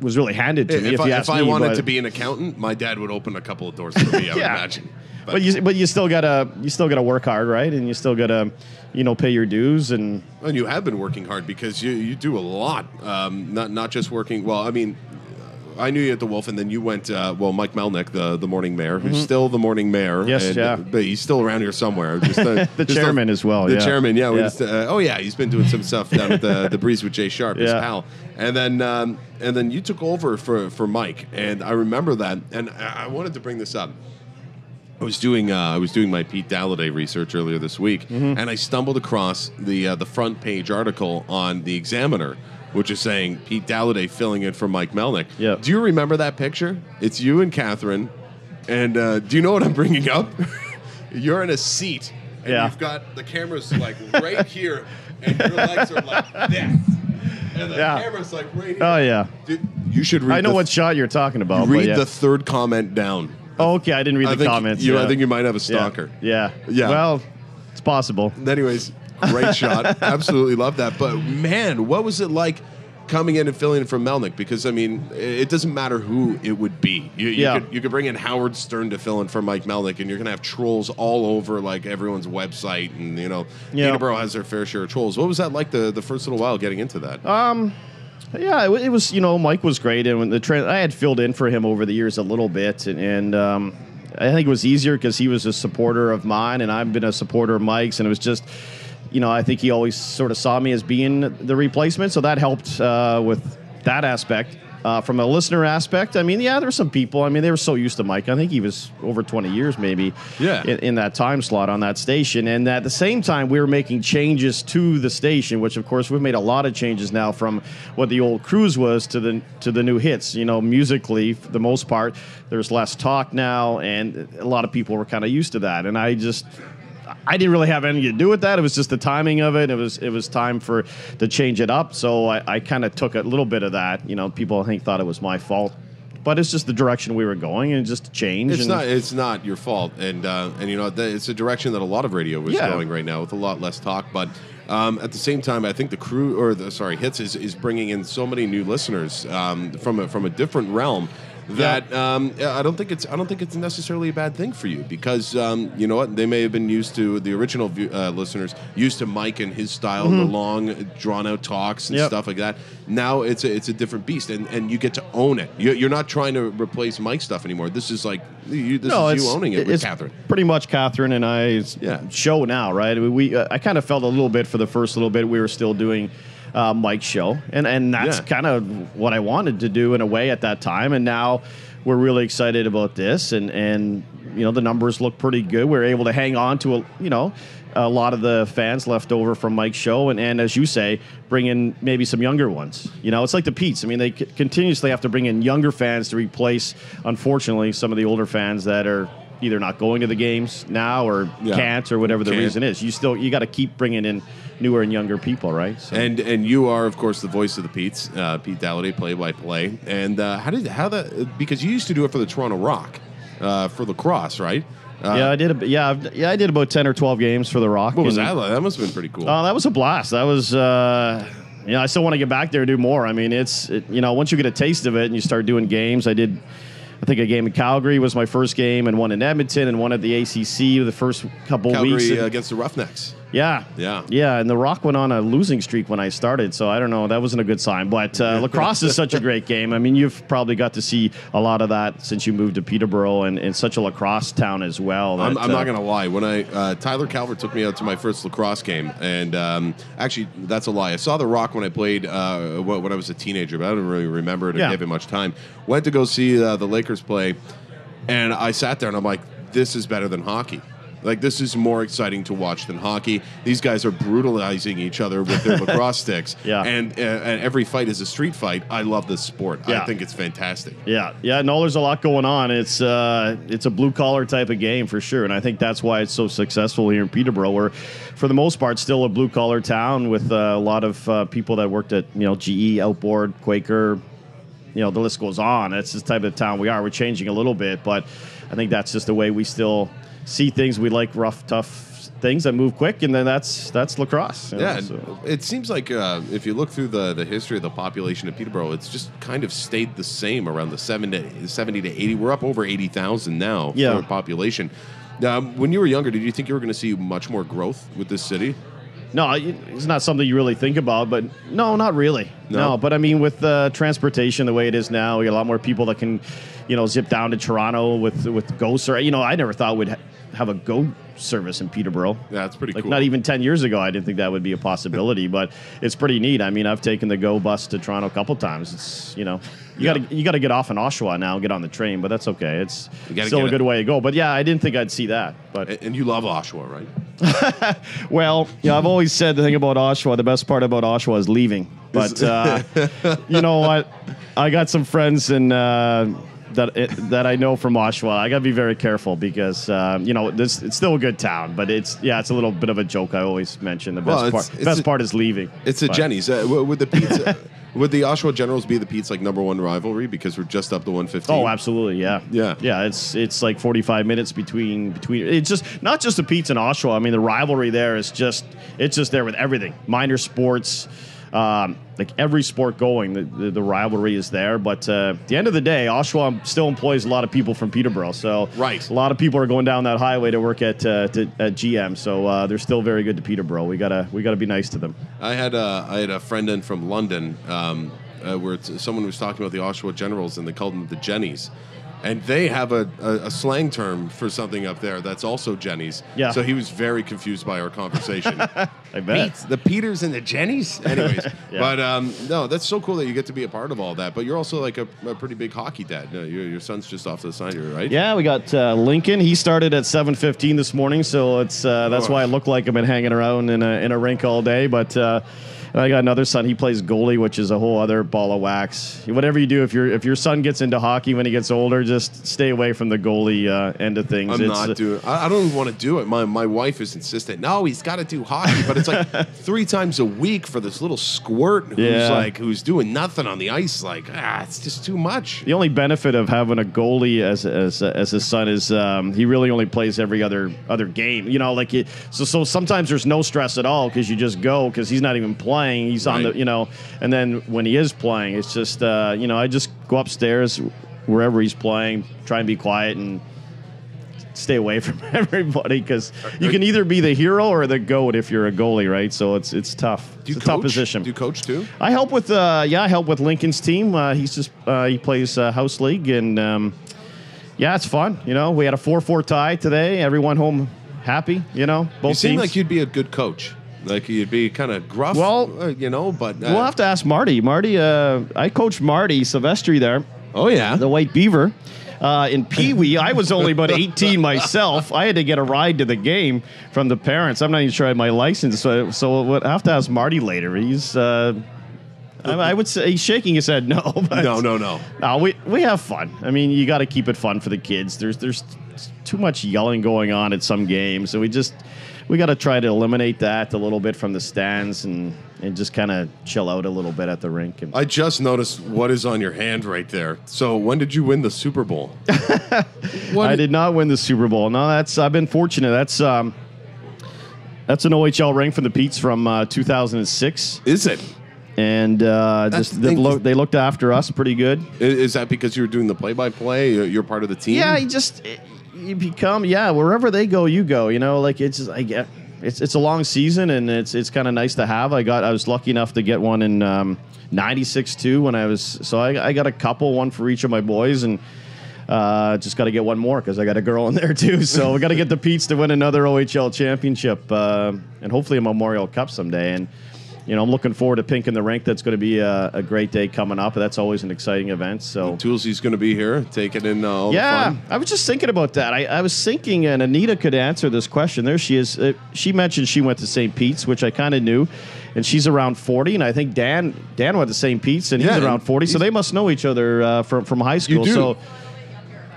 was really handed to me. If I wanted to be an accountant, my dad would open a couple of doors for me. I would imagine. But you still gotta work hard, right? And you still gotta pay your dues, and you have been working hard because you do a lot. Not just working. Well, I mean, I knew you at the Wolf, and then you went. Mike Melnick, the morning mayor, who's still the morning mayor. Yes, but he's still around here somewhere. Just, the chairman as well. The chairman, yeah. He's been doing some stuff down at the Breeze with Jay Sharp, his pal. And then you took over for Mike, and I remember that, and I wanted to bring this up. I was doing my Pete Dalliday research earlier this week, and I stumbled across the front page article on the Examiner, which is saying Pete Dalliday filling in for Mike Melnick. Yep. Do you remember that picture? It's you and Catherine, and do you know what I'm bringing up? You're in a seat, and you've got the cameras like right here, and your legs are like this, and the camera's like right here. Oh yeah. Dude, you should read. I know what shot you're talking about. Read the third comment down. Oh, okay, I didn't read the comments. I think you might have a stalker. Yeah. Well, it's possible. Anyways, great shot. Absolutely love that. But man, what was it like coming in and filling in for Melnick? Because I mean, it doesn't matter who it would be. You could bring in Howard Stern to fill in for Mike Melnick, and you're gonna have trolls all over like everyone's website, and Peterborough has their fair share of trolls. What was that like the first little while getting into that? Yeah, it was. Mike was great, and when I had filled in for him over the years a little bit, and I think it was easier because he was a supporter of mine, and I've been a supporter of Mike's, and it was just I think he always sort of saw me as being the replacement, so that helped with that aspect. From a listener aspect, I mean, yeah, there's some people. I mean, they were so used to Mike. I think he was over 20 years maybe in that time slot on that station. And at the same time, we were making changes to the station, which, of course, we've made a lot of changes now from what the old cruise was to the new hits. Musically, for the most part, there's less talk now, and a lot of people were kind of used to that. And I didn't really have anything to do with that. It was just the timing of it. It was time to change it up. So I kind of took a little bit of that. People I think thought it was my fault, but it's just the direction we were going, and just change. It's not your fault, and it's a direction that a lot of radio is going right now with a lot less talk. But at the same time, I think Hits is bringing in so many new listeners from a different realm. That I don't think it's necessarily a bad thing for you, because you know what, they may have been used to, the original listeners used to Mike and his style, the long drawn out talks and stuff like that. Now it's a different beast, and you get to own it. You're not trying to replace Mike's stuff anymore. This is like you owning it with Catherine. Pretty much Catherine and I's show now, right? I kind of felt a little bit for the first little bit we were still doing Mike's show, and that's kind of what I wanted to do in a way at that time. And now we're really excited about this, and the numbers look pretty good. We're able to hang on to a lot of the fans left over from Mike's show, and as you say, bring in maybe some younger ones. It's like the Pete's. I mean, they continuously have to bring in younger fans to replace, unfortunately, some of the older fans that are either not going to the games now or can't, or whatever the reason is. You got to keep bringing in newer and younger people, right? So. And you are, of course, the voice of the Pete's, Pete Dalliday, play-by-play. And because you used to do it for the Toronto Rock, for lacrosse, right? I did. I did about 10 or 12 games for the Rock. What was that like? That must have been pretty cool. That was a blast. That was. I still want to get back there and do more. I mean, once you get a taste of it and you start doing games, I think a game in Calgary was my first game, and one in Edmonton, and one at the ACC the first couple weeks. Calgary against the Roughnecks. Yeah. And the Rock went on a losing streak when I started, so I don't know. That wasn't a good sign. But lacrosse is such a great game. I mean, you've probably got to see a lot of that since you moved to Peterborough, and such a lacrosse town as well. I'm not going to lie. When Tyler Calvert took me out to my first lacrosse game, and actually, that's a lie. I saw the Rock when I played when I was a teenager, but I don't really remember it or give it much time. Went to go see the Lakers play, and I sat there and I'm like, this is better than hockey. Like, this is more exciting to watch than hockey. These guys are brutalizing each other with their lacrosse sticks. And every fight is a street fight. I love this sport. I think it's fantastic. No, there's a lot going on. It's a blue-collar type of game for sure, and I think that's why it's so successful here in Peterborough. We're, for the most part, still a blue-collar town with a lot of people that worked at GE, Outboard, Quaker. The list goes on. That's the type of town we are. We're changing a little bit, but I think that's just the way we still see things. We like rough, tough things that move quick, and then that's lacrosse. So. It seems like if you look through the history of the population of Peterborough, it's just kind of stayed the same around the 70 to 80. We're up over 80,000 now for population. When you were younger, did you think you were going to see much more growth with this city? No, it's not something you really think about, but no, not really. No, but I mean, with transportation the way it is now, we got a lot more people that can, zip down to Toronto with GO. I never thought we'd have a GO service in Peterborough. Yeah, that's pretty cool. Not even 10 years ago, I didn't think that would be a possibility, but it's pretty neat. I mean, I've taken the GO bus to Toronto a couple times. It's, you got to get off in Oshawa now and get on the train, but that's okay. It's still a good way to go. But yeah, I didn't think I'd see that. But and you love Oshawa, right? Well, I've always said the thing about Oshawa, the best part about Oshawa is leaving. But you know what? I got some friends that I know from Oshawa. I got to be very careful because it's still a good town, but it's a little bit of a joke. I always mention the best part is leaving. It's a Jenny's. Would the pizza? Would the Oshawa Generals be the Pete's #1 rivalry because we're just up to 115? Oh, absolutely, yeah. It's like 45 minutes between. It's just not just the Pete's and Oshawa. I mean, the rivalry there is just there with everything. Minor sports. Like every sport going, the rivalry is there. But at the end of the day, Oshawa still employs a lot of people from Peterborough. So a lot of people are going down that highway to work at GM. So they're still very good to Peterborough. We gotta be nice to them. I had a friend in from London where someone was talking about the Oshawa Generals and they called them the Jennies. And they have a slang term for something up there that's also Jenny's. Yeah. So he was very confused by our conversation. I bet. The Peters and the Jennies? Anyways. But no, that's so cool that you get to be a part of all that. But you're also like a pretty big hockey dad. Your son's just off to the side here, right? Yeah, we got Lincoln. He started at 7:15 this morning, so it's that's why I look like I've been hanging around in a rink all day. But I got another son. He plays goalie, which is a whole other ball of wax. Whatever you do, if your son gets into hockey when he gets older, just stay away from the goalie end of things. I don't even want to do it. My wife is insistent. No, he's got to do hockey, but it's like 3 times a week for this little squirt who's doing nothing on the ice. Like, it's just too much. The only benefit of having a goalie as his son is he really only plays every other game. You know, like so sometimes there's no stress at all because you just go because he's not even playing. He's on the, and then when he is playing, it's just, I just go upstairs wherever he's playing, try and be quiet and stay away from everybody because you can either be the hero or the GOAT if you're a goalie, right? So it's tough. It's a tough position. Do you coach too? I help with, I help with Lincoln's team. He plays house league and, it's fun. We had a 4-4 tie today. Everyone home happy, both You seem teams. like you'd be a good coach. Like you'd be kind of gruff, well, but... we'll have to ask Marty. Marty, I coached Marty Silvestri there. Oh, yeah. The White Beaver. In Pee Wee, I was only about 18 myself. I had to get a ride to the game from the parents. I'm not even sure I had my license, so we'll have to ask Marty later. He's... I would say he's shaking his head no. But no, we have fun. I mean, you got to keep it fun for the kids. There's too much yelling going on at some games, and we got to try to eliminate that a little bit from the stands and just kind of chill out a little bit at the rink. I just noticed what is on your hand right there. So when did you win the Super Bowl? I did not win the Super Bowl. No, I've been fortunate. That's an OHL ring from the Petes from 2006. Is it? And they looked after us pretty good. Is that because you were doing the play-by-play? You're part of the team? Yeah, you become wherever they go, you go. It's a long season and it's kind of nice to have. I was lucky enough to get one in '96 too when I got a couple, one for each of my boys, and just got to get one more because I got a girl in there too. So we got to get the Petes to win another OHL championship and hopefully a Memorial Cup someday. And I'm looking forward to Pink in the Rink. That's going to be a great day coming up. That's always an exciting event. So Toolsy's going to be here, taking in all the fun. I was just thinking about that. I was thinking, and Anita could answer this question. There she is. She mentioned she went to St. Pete's, which I kind of knew, and she's around 40. And I think Dan went to St. Pete's, and he's around 40. So they must know each other from high school. You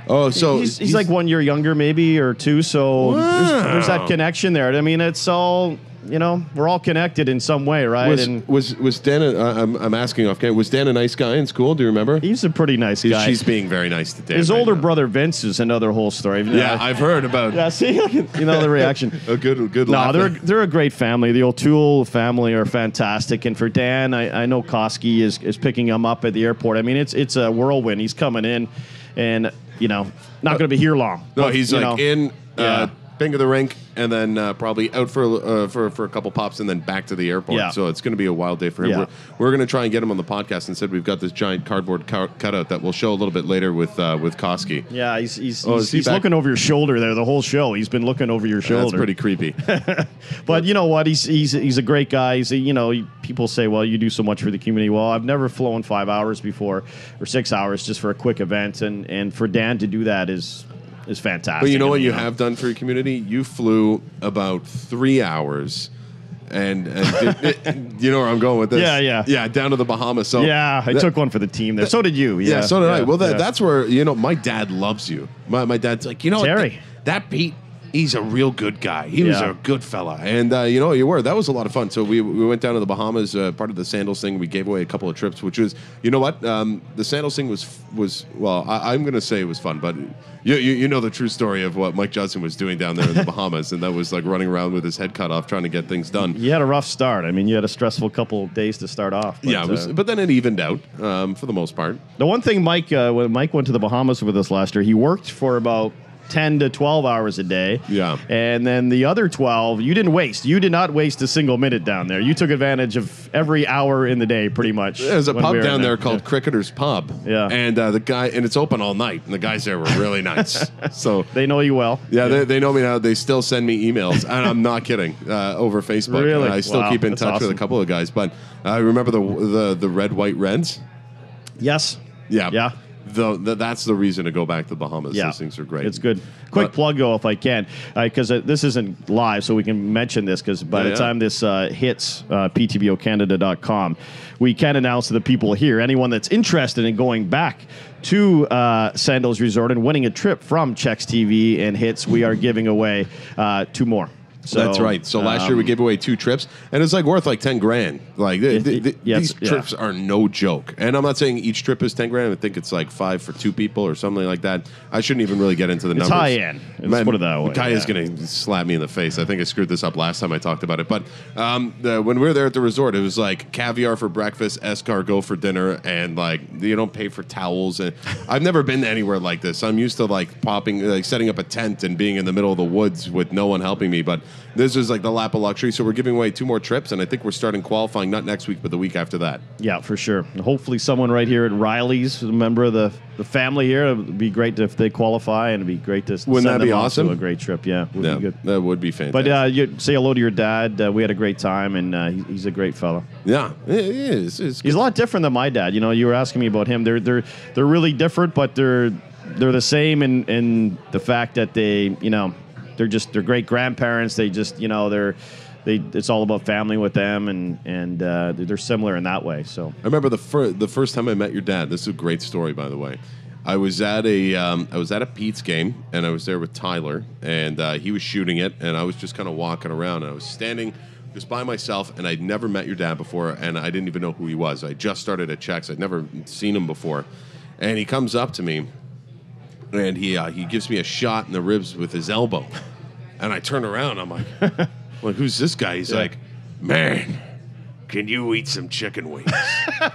do. So he's like 1 year younger, maybe, or two. So there's that connection there. I mean, it's all. We're all connected in some way, right? Was Dan? I'm asking off camera. Was Dan a nice guy in school? Do you remember? He's a pretty nice guy. She's being very nice to Dan. His older brother Vince is another whole story. Yeah, I've heard about. Yeah, see, the reaction. A good. No, they're a great family. The O'Toole family are fantastic, and for Dan, I know Koski is picking him up at the airport. I mean, it's a whirlwind. He's coming in, and not going to be here long. No, he's in. Pink of the rink, and then probably out for a couple pops, and then back to the airport. Yeah. So it's going to be a wild day for him. Yeah. We're going to try and get him on the podcast. Instead, we've got this giant cardboard cutout that we'll show a little bit later with Koski. Yeah, he's looking over your shoulder there the whole show. He's been looking over your shoulder. That's pretty creepy. But you know what? He's a great guy. People say, well, you do so much for the community. Well, I've never flown 5 hours before or 6 hours just for a quick event, and for Dan to do that is fantastic. But you know what you have done for your community? You flew about 3 hours, and you know where I'm going with this? Yeah, down to the Bahamas. So I took one for the team there. So did you. Yeah, so did I. Well, that's where my dad loves you. My dad's like, Terry. That Pete. He's a real good guy. He was a good fella. And, you were. That was a lot of fun. So we went down to the Bahamas, part of the Sandals thing. We gave away a couple of trips, which was, you know what? The Sandals thing was well, I'm going to say it was fun, but you know the true story of what Mike Judson was doing down there in the Bahamas, and that was like running around with his head cut off trying to get things done. You had a rough start. I mean, you had a stressful couple of days to start off. But, but then it evened out for the most part. The one thing when Mike went to the Bahamas with us last year, he worked for about 10 to 12 hours a day. Yeah. And then the other 12, you didn't waste. You did not waste a single minute down there. You took advantage of every hour in the day, pretty much. There's a pub down there called Cricketer's Pub. Yeah. And the guy, and it's open all night, and the guys there were really nice. So they know you well. Yeah, they know me now. They still send me emails, and I'm not kidding, over Facebook. Really? I still keep in That's touch with awesome. a couple of guys. But I remember the red, white, reds. Yes. Yeah. Yeah. That's the reason to go back to the Bahamas. Yeah. Those things are great. It's good. Quick plug, though, if I can, because this isn't live, so we can mention this, because by the time this hits PTBOCanada.com, we can announce to the people here, anyone that's interested in going back to Sandals Resort and winning a trip from Checks TV and Hits, we are giving away 2 more. So, that's right. So last year we gave away 2 trips, and it's like worth like $10,000. Like these trips are no joke. And I'm not saying each trip is $10,000. I think it's like 5 for 2 people or something like that. I shouldn't even really get into the numbers. It's high end. Let's put it that way. Kai is going to slap me in the face. I think I screwed this up last time I talked about it. But when we were there at the resort, it was like caviar for breakfast, escargot for dinner, and like you don't pay for towels. And I've never been anywhere like this. I'm used to like setting up a tent and being in the middle of the woods with no one helping me. But this is like the lap of luxury. So we're giving away 2 more trips, and I think we're starting qualifying not next week, but the week after that. Yeah, for sure. And hopefully someone right here at Riley's, a member of the family here, it would be great if they qualify, and it'd be great to Wouldn't send that be them off awesome? to a great trip. Yeah, would be good. That would be fantastic. But you say hello to your dad. We had a great time, and he's a great fellow. Yeah, it is. He's a lot different than my dad. You know, you were asking me about him. They're really different, but they're the same in the fact that they, you know, they're great grandparents. They just, you know, it's all about family with them, and they're similar in that way. So I remember the first time I met your dad. This is a great story, by the way. I was at a Pete's game, and I was there with Tyler, and he was shooting it, and I was just kind of walking around, and I was standing just by myself, and I'd never met your dad before, and I didn't even know who he was. I just started at Checks. I'd never seen him before, and he comes up to me, and he gives me a shot in the ribs with his elbow, and I turn around, I'm like, who's this guy? He's like, man, can you eat some chicken wings?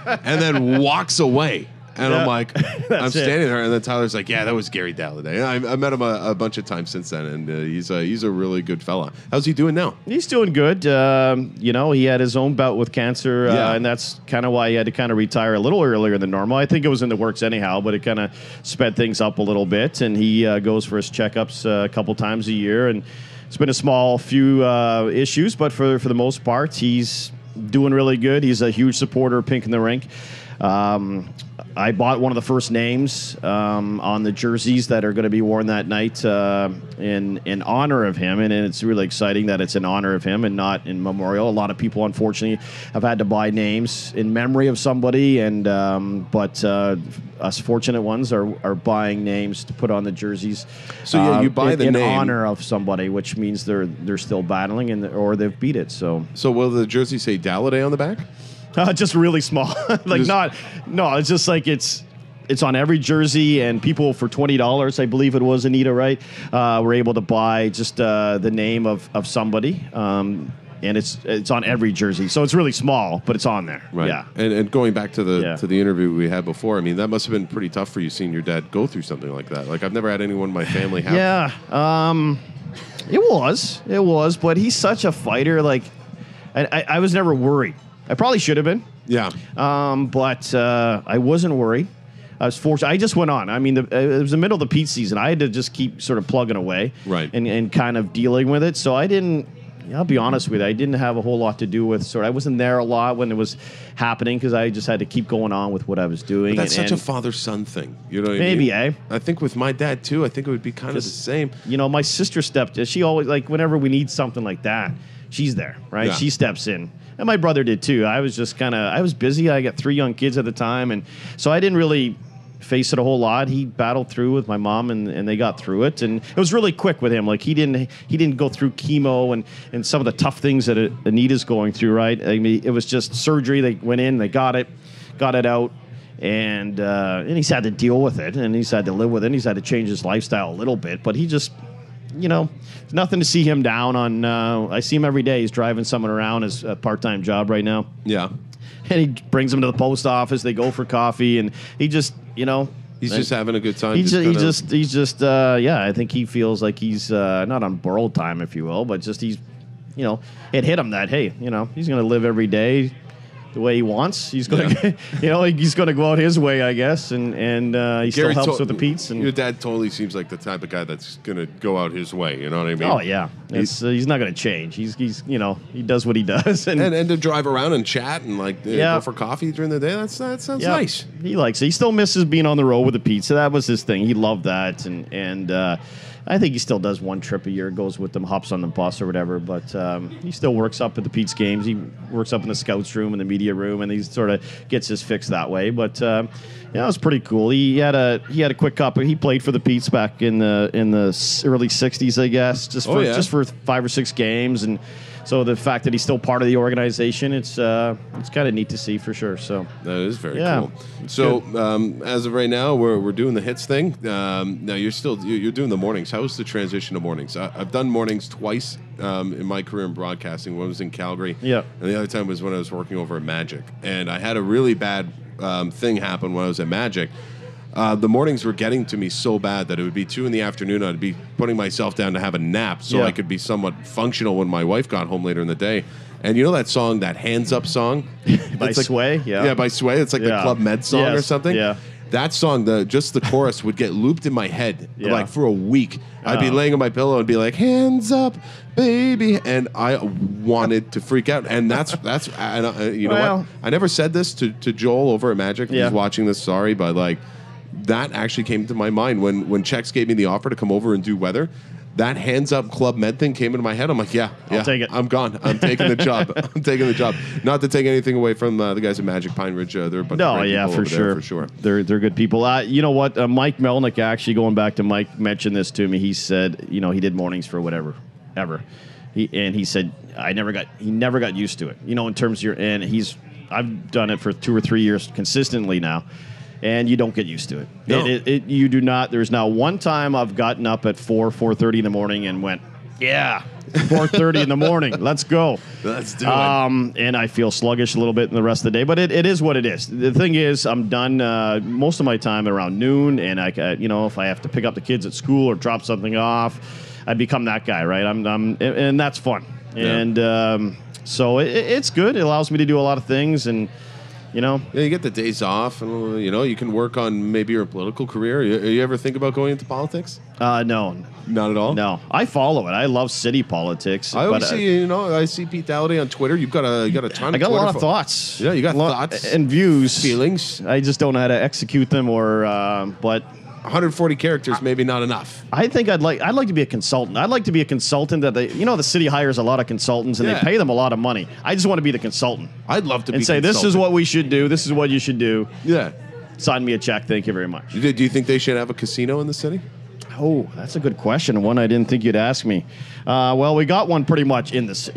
And then walks away. And I'm like, I'm standing there, and then Tyler's like, yeah, that was Gary Dalliday. I met him a bunch of times since then, and he's a really good fella. How's he doing now? He's doing good. You know, he had his own bout with cancer, and that's kind of why he had to kind of retire a little earlier than normal. I think it was in the works anyhow, but it kind of sped things up a little bit, and he goes for his checkups a couple times a year, and it's been a few issues, but for the most part, he's doing really good. He's a huge supporter of Pink in the Rink. I bought one of the first names on the jerseys that are going to be worn that night in honor of him, and it's really exciting that it's in honor of him and not in memorial. A lot of people, unfortunately, have had to buy names in memory of somebody, and but us fortunate ones are buying names to put on the jerseys. So yeah, you buy the in name honor of somebody, which means they're still battling or they've beat it. So will the jersey say Dalliday on the back? Just really small. It's just like it's on every jersey, and people for $20, I believe it was, Anita, right? Were able to buy just the name of somebody. And it's on every jersey. So it's really small, but it's on there. Right. Yeah. And going back to the interview we had before, I mean, that must have been pretty tough for you seeing your dad go through something like that. Like, I've never had anyone in my family have. Yeah. It was, but he's such a fighter. Like, I was never worried. I probably should have been. Yeah. But I wasn't worried. I was fortunate. I just went on. I mean, it was the middle of the peach season. I had to just keep sort of plugging away. Right. And kind of dealing with it. So I didn't, I'll be honest with you, I didn't have a whole lot to do with I wasn't there a lot when it was happening because I just had to keep going on with what I was doing. But that's such a father-son thing. You know what maybe, I mean? I think with my dad, too, I think it would be kind of the same. You know, my sister she always, like, whenever we need something like that, she's there, right? Yeah. She steps in. And my brother did too. I was just I was busy. I got 3 young kids at the time. And so I didn't really face it a whole lot. He battled through with my mom and they got through it. And it was really quick with him. Like he didn't go through chemo and some of the tough things that Anita's going through, right? I mean, it was just surgery. They went in, they got it out. And he's had to deal with it and he's had to live with it. And he's had to change his lifestyle a little bit, but he just, you know, it's nothing to see him down on. I see him every day. He's driving someone around his part-time job right now. Yeah. And he brings them to the post office. They go for coffee, and he just, you know, He's just having a good time. He's just yeah. I think he feels like he's not on borrowed time, if you will, but just he's, it hit him that hey, he's going to live every day the way he wants. He's going to, he's going to go out his way, I guess, and he still helps with the Pete's. And your dad totally seems like the type of guy that's going to go out his way. You know what I mean? Oh yeah, he's not going to change. He's he does what he does, and to drive around and chat and go for coffee during the day. That sounds nice. He likes it. He still misses being on the road with the Pete's. So that was his thing. He loved that, and I think he still does one trip a year, goes with them, hops on the bus or whatever. But he still works up at the Pete's games. He works up in the scouts room and the media room, and he sort of gets his fix that way. But it was pretty cool. He had a quick cup. He played for the Pete's back in the early '60s, I guess, just for 5 or 6 games. And so the fact that he's still part of the organization, it's kind of neat to see for sure. So that is very cool. So as of right now, we're doing the hits thing. Now you're doing the mornings. How's the transition to mornings? I've done mornings twice in my career in broadcasting. One was in Calgary, and the other time was when I was working over at Magic. And I had a really bad thing happen when I was at Magic. The mornings were getting to me so bad that it would be 2 p.m. I'd be putting myself down to have a nap so I could be somewhat functional when my wife got home later in the day. And you know that song, that Hands Up song? By Sway? Yeah, by Sway. It's like the Club Med song or something. Yeah. That song, just the chorus would get looped in my head like for a week. I'd be laying on my pillow and be like, "Hands up, baby," and I wanted to freak out. And that's you know what? I never said this to Joel over at Magic. He's watching this. Sorry, but that actually came to my mind when Chex gave me the offer to come over and do weather. That Hands Up Club Med thing came into my head. I'm like, I'll take it. I'm gone. I'm taking the job. I'm taking the job. Not to take anything away from the guys at Magic Pine Ridge. They're a bunch of great people over there, for sure. They're good people. You know what? Mike Melnick, actually, going back to Mike, mentioned this to me. He said, he did mornings for whatever, ever. He said, he never got used to it. In terms of I've done it for 2 or 3 years consistently now. And you don't get used to it. No. You do not. There's now one time I've gotten up at 4:30 in the morning and went, 4:30 in the morning. Let's go. Let's do it. And I feel sluggish a little bit in the rest of the day, but it is what it is. The thing is, I'm done most of my time around noon, and if I have to pick up the kids at school or drop something off, I become that guy, right? And that's fun. Yeah. And so it's good. It allows me to do a lot of things, and you get the days off, and you can work on maybe your political career. You ever think about going into politics? No, not at all. No, I follow it. I love city politics. I always see, I see Pete Dalliday on Twitter. You got a ton. I got a lot of thoughts. Yeah, you got thoughts and views, feelings. I just don't know how to execute them, but 140 characters, maybe not enough. I think I'd like to be a consultant. I'd like to be a consultant that the city hires a lot of consultants and they pay them a lot of money. I just want to be the consultant. I'd love to and say, this is what we should do. This is what you should do. Yeah. Sign me a check. Thank you very much. Do you think they should have a casino in the city? Oh, that's a good question. One I didn't think you'd ask me. Well, we got one pretty much in this.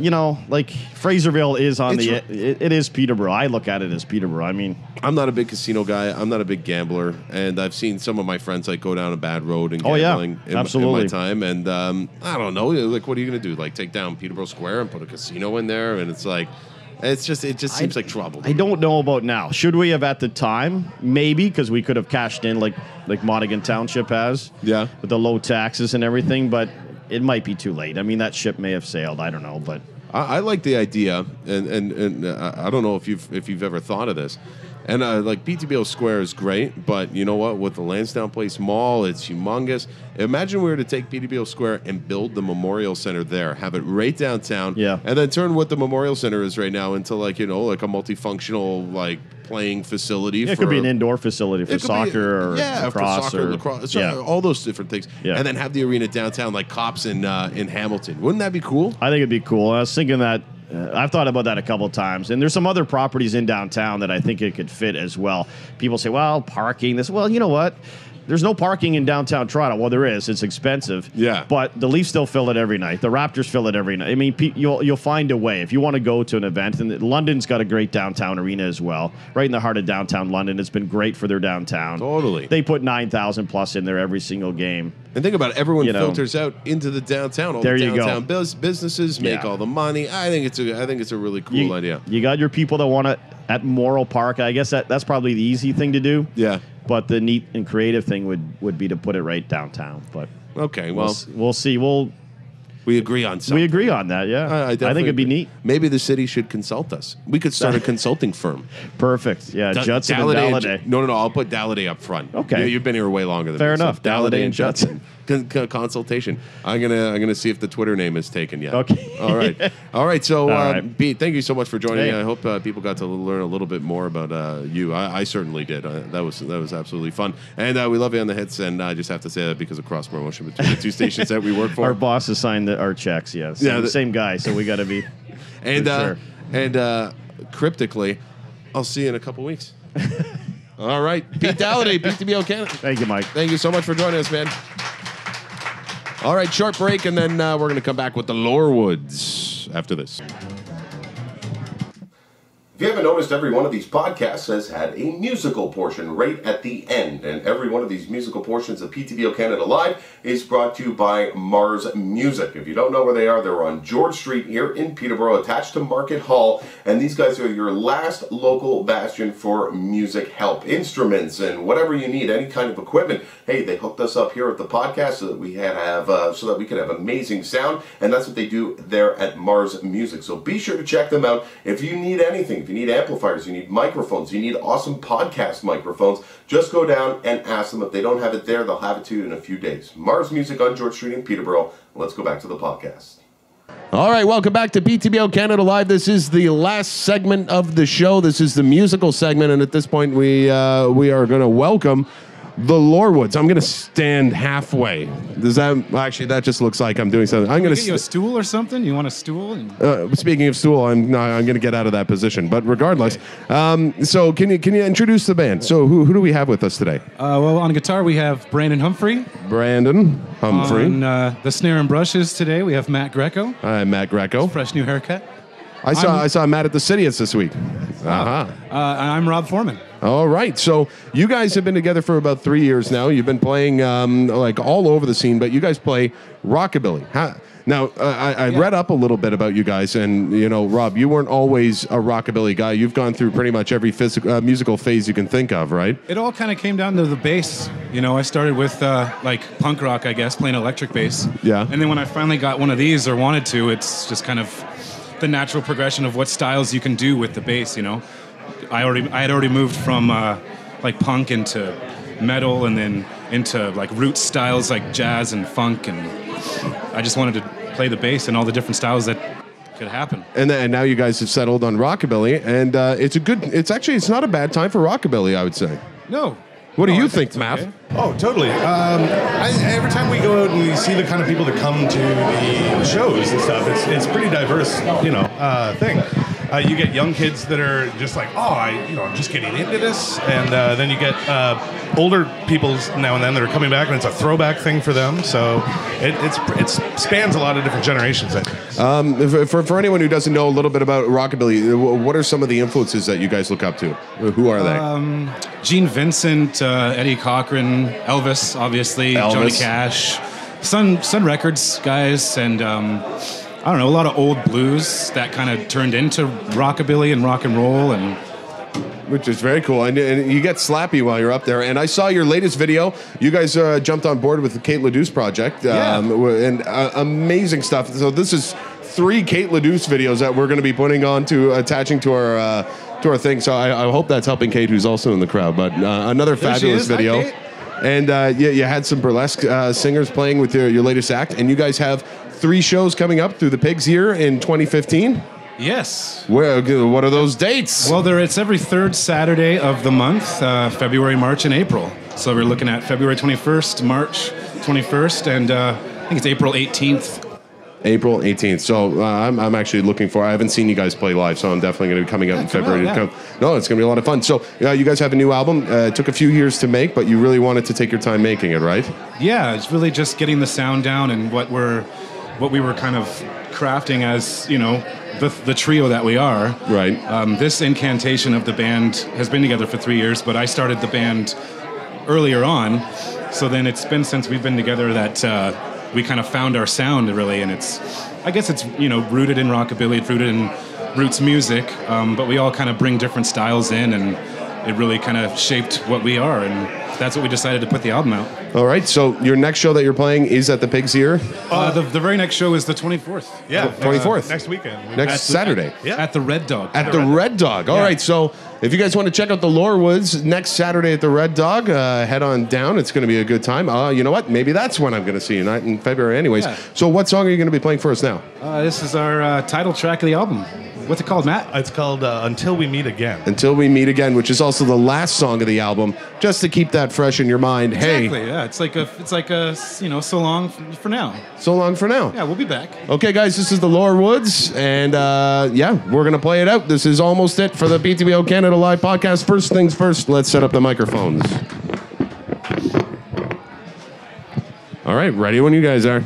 Fraserville is on it is Peterborough. I look at it as Peterborough. I mean, I'm not a big casino guy. I'm not a big gambler, and I've seen some of my friends go down a bad road and gambling in my time. And I don't know. What are you going to do? Take down Peterborough Square and put a casino in there? And it's like. It just seems like trouble. I don't know about now. Should we have at the time? Maybe, because we could have cashed in like Monaghan Township has. Yeah. With the low taxes and everything, but it might be too late. I mean, that ship may have sailed. I don't know, but I like the idea, and I don't know if you've ever thought of this. And PTBO Square is great, but you know what? With the Lansdowne Place Mall, it's humongous. Imagine we were to take PTBO Square and build the Memorial Center there, have it right downtown, and then turn what the Memorial Center is right now into a multifunctional playing facility. It could be an indoor facility for soccer or lacrosse. All those different things. Yeah. And then have the arena downtown like Cops in Hamilton. Wouldn't that be cool? I think it'd be cool. I was thinking that. I've thought about that a couple of times, and there's some other properties in downtown that I think it could fit as well. People say, well, parking, this. Well, you know what? There's no parking in downtown Toronto. Well, there is. It's expensive. Yeah. But the Leafs still fill it every night. The Raptors fill it every night. I mean, you'll find a way. If you want to go to an event, and London's got a great downtown arena as well. Right in the heart of downtown London. It's been great for their downtown. Totally. They put 9,000 plus in there every single game. And think about it. Everyone filters out into the downtown. All the downtown businesses make all the money. I think it's a really cool idea. You got your people that want to at Morrill Park. I guess that's probably the easy thing to do. Yeah. But the neat and creative thing would be to put it right downtown. But Okay, well, we'll see. we agree on something. We agree on that, yeah. I think it'd be neat. Maybe the city should consult us. We could start a consulting firm. Perfect. Yeah, Judson and Dalliday. No, I'll put Dalliday up front. Okay. You've been here way longer than Fair me. enough. So Dalliday and Judson. Consultation. I'm gonna see if the Twitter name is taken yet. Okay. All right. So, All right. Pete, thank you so much for joining me. Hey. I hope people got to learn a little bit more about you. I certainly did. That was absolutely fun. And we love you on the hits. And I just have to say that because of cross promotion between the two stations that we work for. Our boss assigned our checks. Yes. Yeah. The same guy. So we got to be. And sure. Cryptically, I'll see you in a couple weeks. All right. Pete Dalliday, PTBOCanada. Thank you, Mike. Thank you so much for joining us, man. All right, short break, and then we're going to come back with the Lohrwoods after this. If you haven't noticed, every one of these podcasts has had a musical portion right at the end. And every one of these musical portions of PTBOCanada Live is brought to you by Mars Music. If you don't know where they are, they're on George Street here in Peterborough, attached to Market Hall. And these guys are your last local bastion for music help. Instruments and whatever you need, any kind of equipment. Hey, they hooked us up here at the podcast so that we could have amazing sound. And that's what they do there at Mars Music. So be sure to check them out. If you need anything, if you need amplifiers, you need microphones, you need awesome podcast microphones, just go down and ask them. If they don't have it there, they'll have it to you in a few days. Mars Music on George Street in Peterborough. Let's go back to the podcast. All right, welcome back to PTBOCanada Live. This is the last segment of the show. This is the musical segment, and at this point, we are going to welcome the Lohrwoods. I'm going to stand halfway. Does that actually? That just looks like I'm doing something. I'm going to get you a stool or something. You want a stool? Speaking of stool, I'm going to get out of that position. But regardless, so can you introduce the band? So who do we have with us today? Well, on guitar we have Brandon Humphrey. On the snare and brushes today we have Matt Greco. Matt Greco. Fresh new haircut. I saw Matt at the City this week. I'm Rob Foreman. All right. So you guys have been together for about 3 years now. You've been playing like all over the scene, but you guys play rockabilly. Now, I read up a little bit about you guys, and, Rob, you weren't always a rockabilly guy. You've gone through pretty much every musical phase you can think of, right? It all kind of came down to the bass. I started with like punk rock, I guess, playing electric bass. Yeah. And then when I finally got one of these or wanted to, it's just kind of the natural progression of what styles you can do with the bass, I had already moved from like punk into metal and then into like roots styles like jazz and funk, and I just wanted to play the bass and all the different styles that could happen. And now you guys have settled on rockabilly, and it's not a bad time for rockabilly, I would say. No. What do you think, Matt? Okay. Oh, totally. Every time we go out and we see the kind of people that come to the shows and stuff, it's pretty diverse, thing. You get young kids that are just like, I'm just getting into this, and then you get older people now and then that are coming back, and it's a throwback thing for them. So it spans a lot of different generations, I think. For anyone who doesn't know a little bit about rockabilly, what are some of the influences that you guys look up to? Who are they? Gene Vincent, Eddie Cochran, Elvis, obviously, Johnny Cash, Sun Records guys, and I don't know, a lot of old blues that kind of turned into rockabilly and rock and roll, and which is very cool. And you get slappy while you're up there. And I saw your latest video. You guys jumped on board with the Kate LeDouce project, and amazing stuff. So this is 3 Kate LeDouce videos that we're going to be putting on attaching to our thing. So I hope that's helping Kate, who's also in the crowd. But another fabulous video. Hi, Kate. And you had some burlesque singers playing with your latest act, and you guys have 3 shows coming up through the Pigs year in 2015. Yes. What are those dates? Well, it's every 3rd Saturday of the month, February, March, and April. So we're looking at February 21st, March 21st, and I think it's April 18th. April 18th. So I'm actually looking for. I haven't seen you guys play live, so I'm definitely going to be coming out in February. No, it's going to be a lot of fun. So you guys have a new album. It took a few years to make, but you really wanted to take your time making it, right? Yeah, it's really just getting the sound down and what we were kind of crafting as the trio that we are. Right. This incantation of the band has been together for 3 years, but I started the band earlier on. So then it's been since we've been together that we kind of found our sound, really, and I guess it's rooted in rockabilly, it's rooted in roots music, but we all kind of bring different styles in, and it really kind of shaped what we are, and that's what we decided to put the album out. All right, so your next show that you're playing is at the Pig's Ear? The very next show is the 24th. Yeah, 24th. Next weekend. Next Saturday. Yeah. At the Red Dog. At the Red Dog. All right, so if you guys want to check out the Lohrwoods next Saturday at the Red Dog, head on down. It's going to be a good time. You know what? Maybe that's when I'm going to see you, not in February anyways. Yeah. So what song are you going to be playing for us now? This is our title track of the album. What's it called, Matt? It's called Until We Meet Again. Until We Meet Again, which is also the last song of the album, just to keep that fresh in your mind. Exactly, Hey, yeah. It's like a so long for now. so long for now. Yeah, we'll be back. Okay, guys, this is the Lohrwoods, and we're going to play it out. This is almost it for the PTBO Canada Live podcast. First things first, let's set up the microphones. All right, ready when you guys are.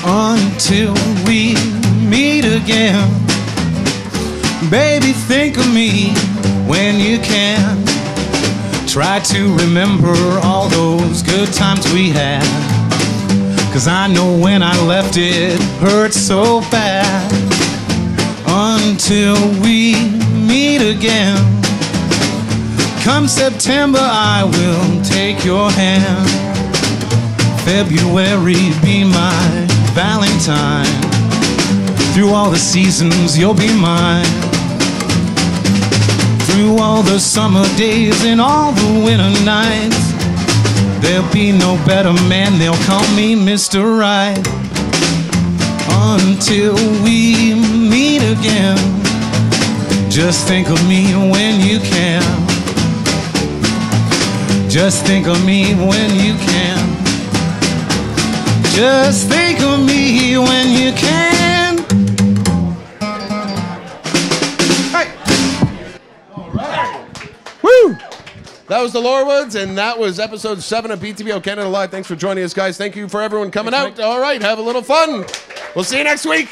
Until we meet again, baby, think of me when you can. Try to remember all those good times we had, 'cause I know when I left it hurt so bad. Until we meet again, come September I will take your hand. February be my Valentine. Through all the seasons you'll be mine. Through all the summer days and all the winter nights, there'll be no better man, they'll call me Mr. Right. Until we meet again, just think of me when you can. Just think of me when you can. Just think of me when you can. Hey! All right. Woo! That was the Lohrwoods, and that was episode 7 of PTBO Canada Live. Thanks for joining us, guys. Thank you for everyone coming out. All right, have a little fun. We'll see you next week.